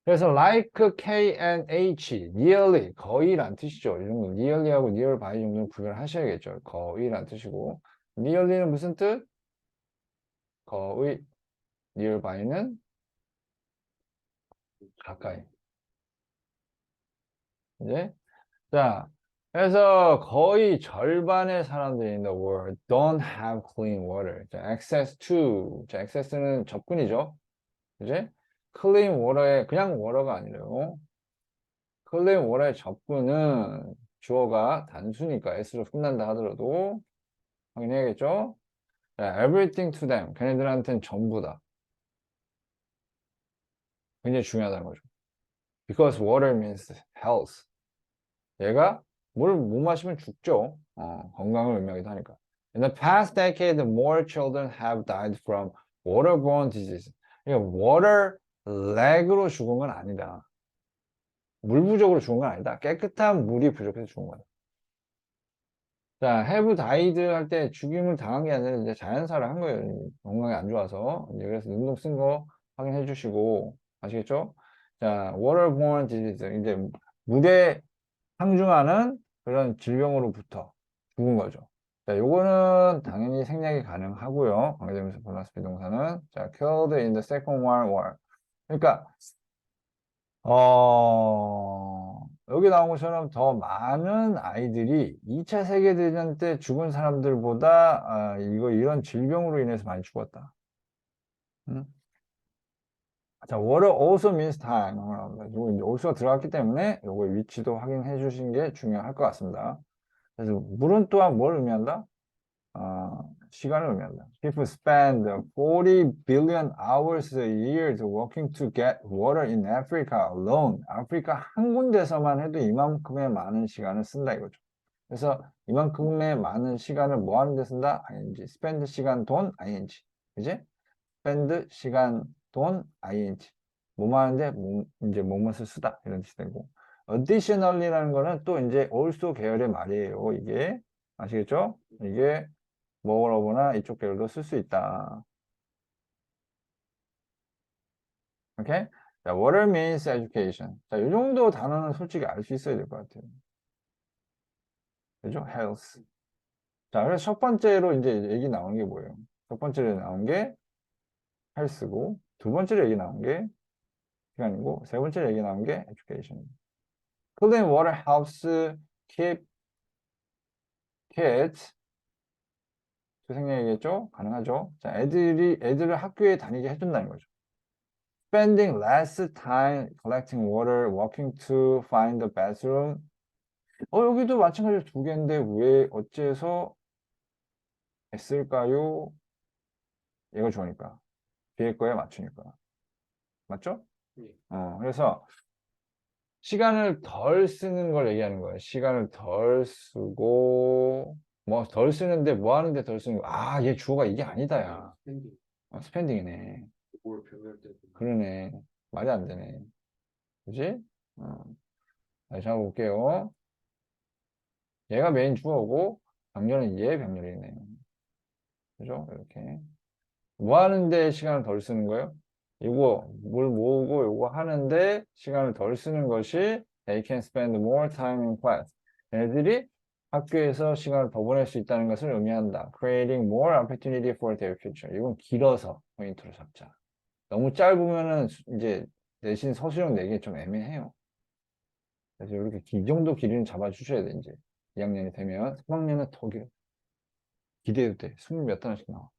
그래서 like K and H, nearly, 거의란 뜻이죠. 이 정도 nearly하고 nearby 정도는 구별을 하셔야겠죠. 거의란 뜻이고 nearly는 무슨 뜻? 거의, nearby는 가까이. 이제 자, 그래서 거의 절반의 사람들이 in the world don't have clean water. 자, access to. 자, access는 접근이죠. 이제 clean water의 그냥 water가 아니래요. clean water의 접근은 주어가 단수니까 s로 끝난다 하더라도 확인해야겠죠? 자, everything to them. 걔네들한테는 전부다. 굉장히 중요하다는 거죠. Because water means health. 얘가 물을 못 마시면 죽죠. 건강을 의미하기도 하니까. In the past decade, more children have died from waterborne disease. 그러니까 water lag으로 죽은 건 아니다. 물 부족으로 죽은 건 아니다. 깨끗한 물이 부족해서 죽은 거다. 자, have died 할 때 죽임을 당한 게 아니라 이제 자연사를 한 거예요. 건강이 안 좋아서. 이제 그래서 능동 쓴 거 확인해 주시고 아시겠죠? 자, waterborne disease. 이제 물에 상중하는 그런 질병으로부터 죽은 거죠. 자, 요거는 당연히 생략이 가능하고요. 관계대명사 플러스 비동사는. 자, killed in the Second World War. 그러니까, 여기 나온 것처럼 더 많은 아이들이 2차 세계대전 때 죽은 사람들보다, 이런 질병으로 인해서 많이 죽었다. 응? 자, water also means time. 이거 이제 also가 들어갔기 때문에 요거 위치도 확인해 주신 게 중요할 것 같습니다. 그래서 물은 또한 뭘 의미한다? 시간을 의미한다. People spend 40 billion hours a year working to get water in Africa alone. 아프리카 한 군데서만 해도 이만큼의 많은 시간을 쓴다 이거죠. 그래서 이만큼의 많은 시간을 뭐 하는 데 쓴다? ing. spend 시간, 돈, ing. 그지? spend 시간, 돈, ing. 뭐 하는데 이제 뭐뭇을 쓰다 이런 뜻이 되고 additionally라는 거는 또 이제 also 계열의 말이에요. 이게 아시겠죠? 이게 moreover나 이쪽 계열도 쓸 수 있다. 오케이? 자, water means education. 자, 이 정도 단어는 솔직히 알 수 있어야 될 것 같아요. 그죠? health. 자, 그래서 첫 번째로 이제 얘기 나온 게 뭐예요? 첫 번째로 나온 게 health고, 두 번째로 얘기 나온 게 시간이고, 세 번째로 얘기 나온 게 education. clean water helps keep kids. 교생 얘기했죠? 가능하죠? 자, 애들을 학교에 다니게 해준다는 거죠. Spending less time collecting water, walking to find the bathroom. 여기도 마찬가지로 두 개인데 왜 어째서 S일까요? 얘가 좋으니까. 뒤에 거에 맞추니까. 맞죠? 예. 그래서 시간을 덜 쓰는 걸 얘기하는 거예요. 시간을 덜 쓰고, 뭐 덜 쓰는데 뭐 하는데 덜 쓰는 거. 얘 주어가 이게 아니다, 야. 스탠딩 스펜딩이네. 뭘 변할 때도 그러네. 말이 안 되네. 그지? 어. 다시 한번 볼게요. 얘가 메인 주어고, 병렬은 얘 병렬이네요. 그죠? 이렇게. 뭐 하는데 시간을 덜 쓰는 거예요? 이거, 뭘 모으고 요거 하는데 시간을 덜 쓰는 것이 they can spend more time in class. 애들이 학교에서 시간을 더 보낼 수 있다는 것을 의미한다. creating more opportunity for their future. 이건 길어서 포인트로 잡자. 너무 짧으면은 이제 대신 서술형 내기 좀 애매해요. 그래서 이렇게 이 정도 길이는 잡아주셔야 돼, 이제. 2학년이 되면. 3학년은 더 길어. 기대해도 돼. 20 몇 단원씩 나와.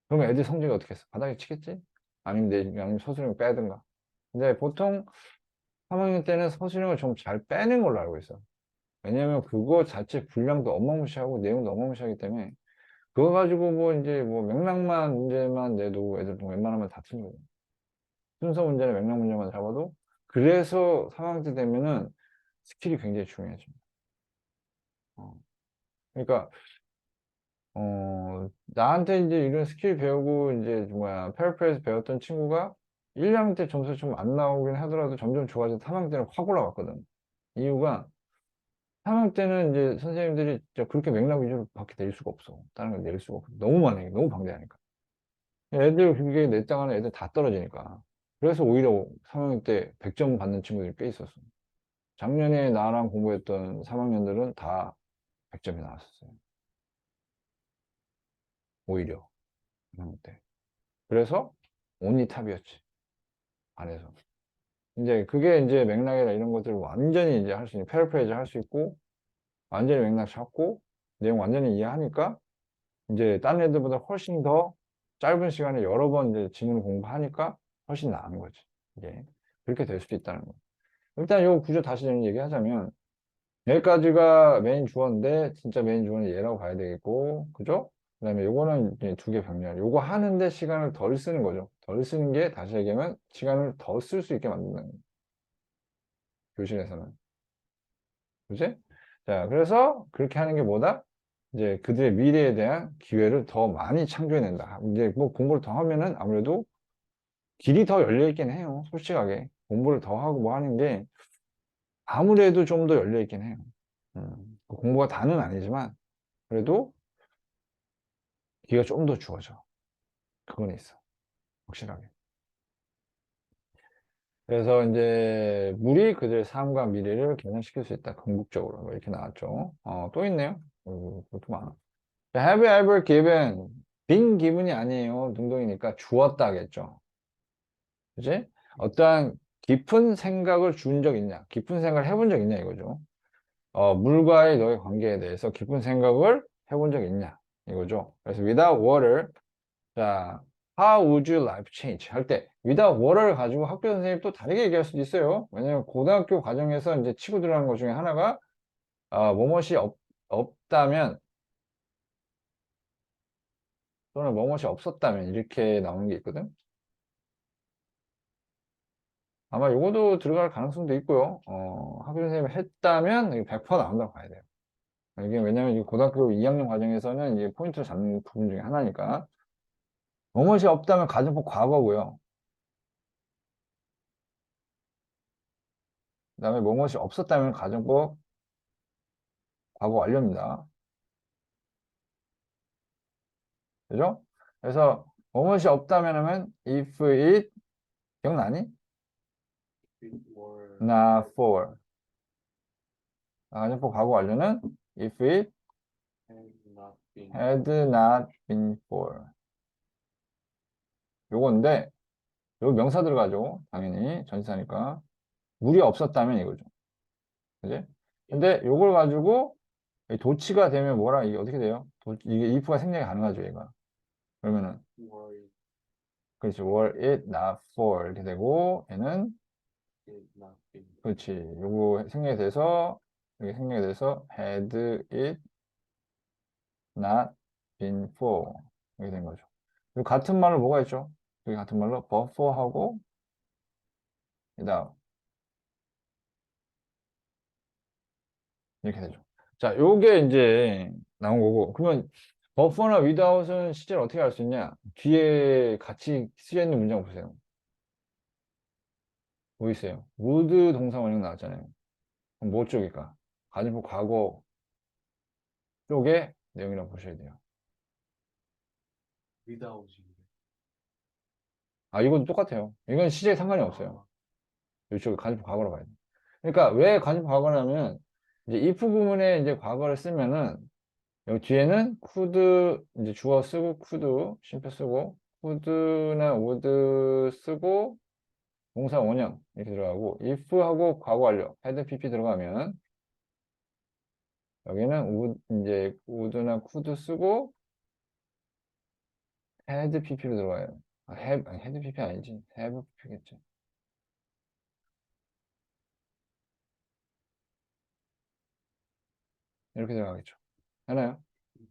그러면 애들 성적이 어떻게 했어? 바닥에 치겠지? 아니면 아니면 서술형 빼든가. 근데 보통 3학년 때는 서술형을 좀 잘 빼는 걸로 알고 있어. 왜냐면 그거 자체 분량도 어마무시하고 내용도 어마무시하기 때문에 그거 가지고 뭐 이제 뭐 맥락만 문제만 내도 애들 웬만하면 다 틀린 거예요. 순서 문제나 맥락 문제만 잡아도 그래서 3학년 때 되면은 스킬이 굉장히 중요해집니다. 어. 그러니까 나한테 이제 이런 스킬 배우고 이제 페어프레이즈 배웠던 친구가 1학년 때 점수 좀 안 나오긴 하더라도 점점 좋아져서 3학년 때는 확 올라갔거든. 이유가 3학년 때는 이제 선생님들이 진짜 그렇게 맥락 위주로 밖에 낼 수가 없어. 다른 걸 낼 수가 없어. 너무 많으니까, 너무 방대하니까. 애들 그게 냈다가는 애들 다 떨어지니까. 그래서 오히려 3학년 때 100점 받는 친구들이 꽤 있었어. 작년에 나랑 공부했던 3학년들은 다 100점이 나왔었어요. 오히려. 3학년 때. 그래서 온리 탑이었지. 안에서. 이제 그게 이제 맥락이나 이런 것들을 완전히 이제 할 수 있는 패러프레이즈 할 수 있고 완전히 맥락 잡고 내용 완전히 이해하니까 이제 다른 애들보다 훨씬 더 짧은 시간에 여러 번 이제 지문 공부하니까 훨씬 나은 거지. 이게 그렇게 될 수도 있다는 거. 일단 요 구조 다시 좀 얘기하자면 여기까지가 메인 주어인데 진짜 메인 주어는 얘라고 봐야 되겠고 그죠? 그 다음에 요거는 이제 두 개 병렬. 요거 하는데 시간을 덜 쓰는 거죠. 덜 쓰는 게 다시 얘기하면 시간을 더 쓸 수 있게 만든다는 거예요. 교실에서는. 그지? 자, 그래서 그렇게 하는 게 뭐다? 이제 그들의 미래에 대한 기회를 더 많이 창조해낸다. 이제 뭐 공부를 더 하면은 아무래도 길이 더 열려 있긴 해요. 솔직하게. 공부를 더 하고 뭐 하는 게 아무래도 좀 더 열려 있긴 해요. 공부가 다는 아니지만 그래도 기회가 좀 더 주어져. 그건 있어. 확실하게. 그래서 이제 물이 그들의 삶과 미래를 개선시킬 수 있다. 궁극적으로. 뭐 이렇게 나왔죠. 또 있네요. 그것도 많아. Have you ever given? 빈 기분이 아니에요. 능동이니까 주었다겠죠. 그지? 어떠한 깊은 생각을 준 적 있냐? 깊은 생각을 해본 적 있냐 이거죠. 물과의 너의 관계에 대해서 깊은 생각을 해본 적 있냐 이거죠. 그래서 without water, 자, how would your life change 할 때 without water를 가지고 학교 선생님이 또 다르게 얘기할 수도 있어요. 왜냐면 고등학교 과정에서 이제 치고 들어가는 것 중에 하나가 뭐뭇이 없다면 또는 뭐뭇이 없었다면 이렇게 나오는 게 있거든. 아마 요거도 들어갈 가능성도 있고요. 학교 선생님이 했다면 이게 100% 나온다고 봐야 돼요. 이게 왜냐면 이 고등학교 2학년 과정에서는 이게 포인트를 잡는 부분 중에 하나니까. 뭐뭇이 없다면 가정법 과거고요. 그다음에 뭐뭇이 없었다면 가정법 과거 완료입니다. 그죠? 그래서 뭐뭇이 없다면 하면 if it 기억나니? before not for. 가정법 과거 완료는 if it and not been had for. not been for. 요건데 여기 명사 들어가죠. 당연히 전치사니까. 물이 없었다면 이거죠. 그지? 근데 요걸 가지고 도치가 되면 뭐라 이게 어떻게 돼요? 이게 if가 생략이 가능하죠, 얘가. 그러면은 were 그렇지. were it not for 이렇게 되고 얘는 it not been 그렇지. 요거 생략이 돼서 여기 생략이 돼서 had it not been for 이렇게 된 거죠. 그리고 같은 말로 뭐가 있죠? 여기 같은 말로 but for 하고 without 이렇게 되죠. 자, 요게 이제 나온 거고. 그러면 버퍼나 without은 실제로 어떻게 할 수 있냐? 뒤에 같이 쓰여 있는 문장 보세요. 뭐 있어요? would 동사 원형 나왔잖아요. 그럼 뭐 쪽일까? 가정법 과거 쪽의 내용이라고 보셔야 돼요. without 이건 똑같아요. 이건 시제에 상관이 없어요. 이쪽에 가정법 과거로 봐야 돼. 그러니까 왜 가정법 과거냐면 이제 if 부분에 이제 과거를 쓰면은 여기 뒤에는 could 이제 주어 쓰고 could 쉼표 쓰고 could나 would 쓰고 동사 원형 이렇게 들어가고 if하고 과거 완료 had pp 들어가면 여기는 이제 would나 could 쓰고 had pp로 들어가요. have 아니 had pp 아니지 have pp겠죠. 이렇게 들어가겠죠. 하나요?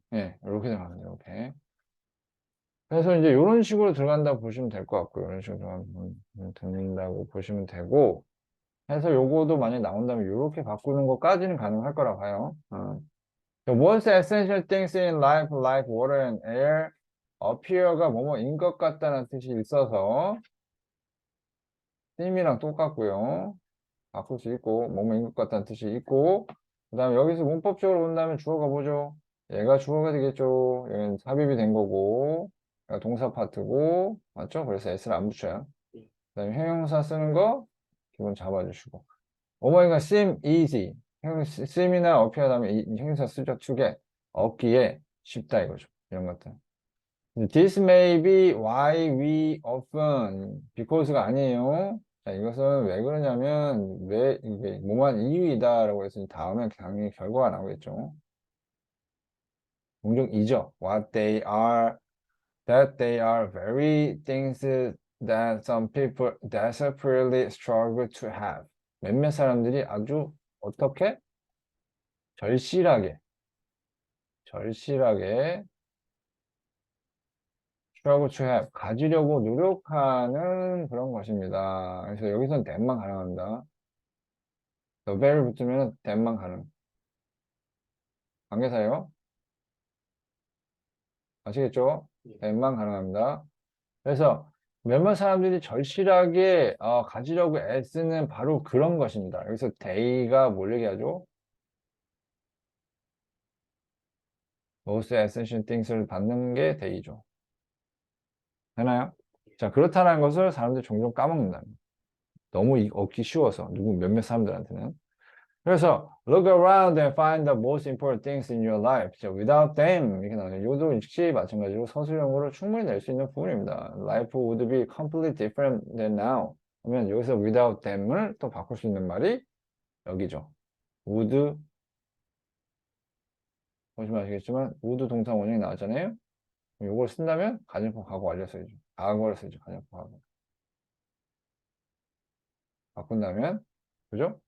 네, 이렇게 들어갑니다. 이렇게. 그래서 이제 이런 식으로 들어간다고 보시면 될 것 같고요. 이런 식으로 들어간다고 보시면 되고 해서 요거도 만약에 나온다면 이렇게 바꾸는 것까지는 가능할 거라고 봐요. Once essential things in life like water and air appear가 뭐뭐인 것 같다는 뜻이 있어서 seem이랑 똑같고요. 바꿀 수 있고 뭐뭐인 것 같다는 뜻이 있고 그 다음에 여기서 문법적으로 본다면 주어가 뭐죠? 얘가 주어가 되겠죠. 얘는 삽입이 된 거고 얘가 동사 파트고 맞죠? 그래서 s를 안 붙여요. 그 다음에 형용사 쓰는 거 기본 잡아주시고 어머니가 seem easy. seem이나 appear 다음에 이 형용사 쓰죠. 두 개. 얻기에 쉽다 이거죠. 이런 것들. This may be why we often, because가 아니에요. 자, 이것은 왜 그러냐면, 왜, 이게 뭐만 이유이다라고 해서 다음에 당연히 결과가 나오겠죠. 종종이죠. What they are, that they are very things that some people desperately struggle to have. 몇몇 사람들이 아주 어떻게? 절실하게, 절실하게 struggle to have, 가지려고 노력하는 그런 것입니다. 그래서 여기서는 that만 가능합니다. the very 붙으면 that만 가능. 관계사예요. 아시겠죠? that만 가능합니다. 그래서 몇몇 사람들이 절실하게 가지려고 애쓰는 바로 그런 것입니다. 여기서 they가 뭘 얘기하죠? most essential things를 받는 게 they죠. 되나요? 자, 그렇다는 것을 사람들이 종종 까먹는다. 너무 얻기 쉬워서 누구 몇몇 사람들한테는. 그래서 look around and find the most important things in your life. 자, without them 이렇게 나오네요. 이것도 역시 마찬가지로 서술형으로 충분히 낼 수 있는 부분입니다. Life would be completely different than now. 그러면 여기서 without them을 또 바꿀 수 있는 말이 여기죠. would, 보시면 아시겠지만 would 동사 원형이 나왔잖아요. 이걸 쓴다면 가정법 과거 완료 써야죠. 과거를 쓰죠. 가정법 과거. 바꾼다면 그죠?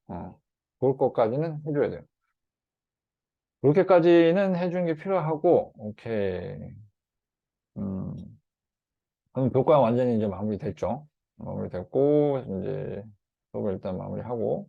그럴 것까지는 해줘야 돼요. 그렇게까지는 해주는 게 필요하고, 오케이. 음, 그럼 교과 완전히 이제 마무리됐죠. 마무리됐고, 이제 수업을 일단 마무리하고,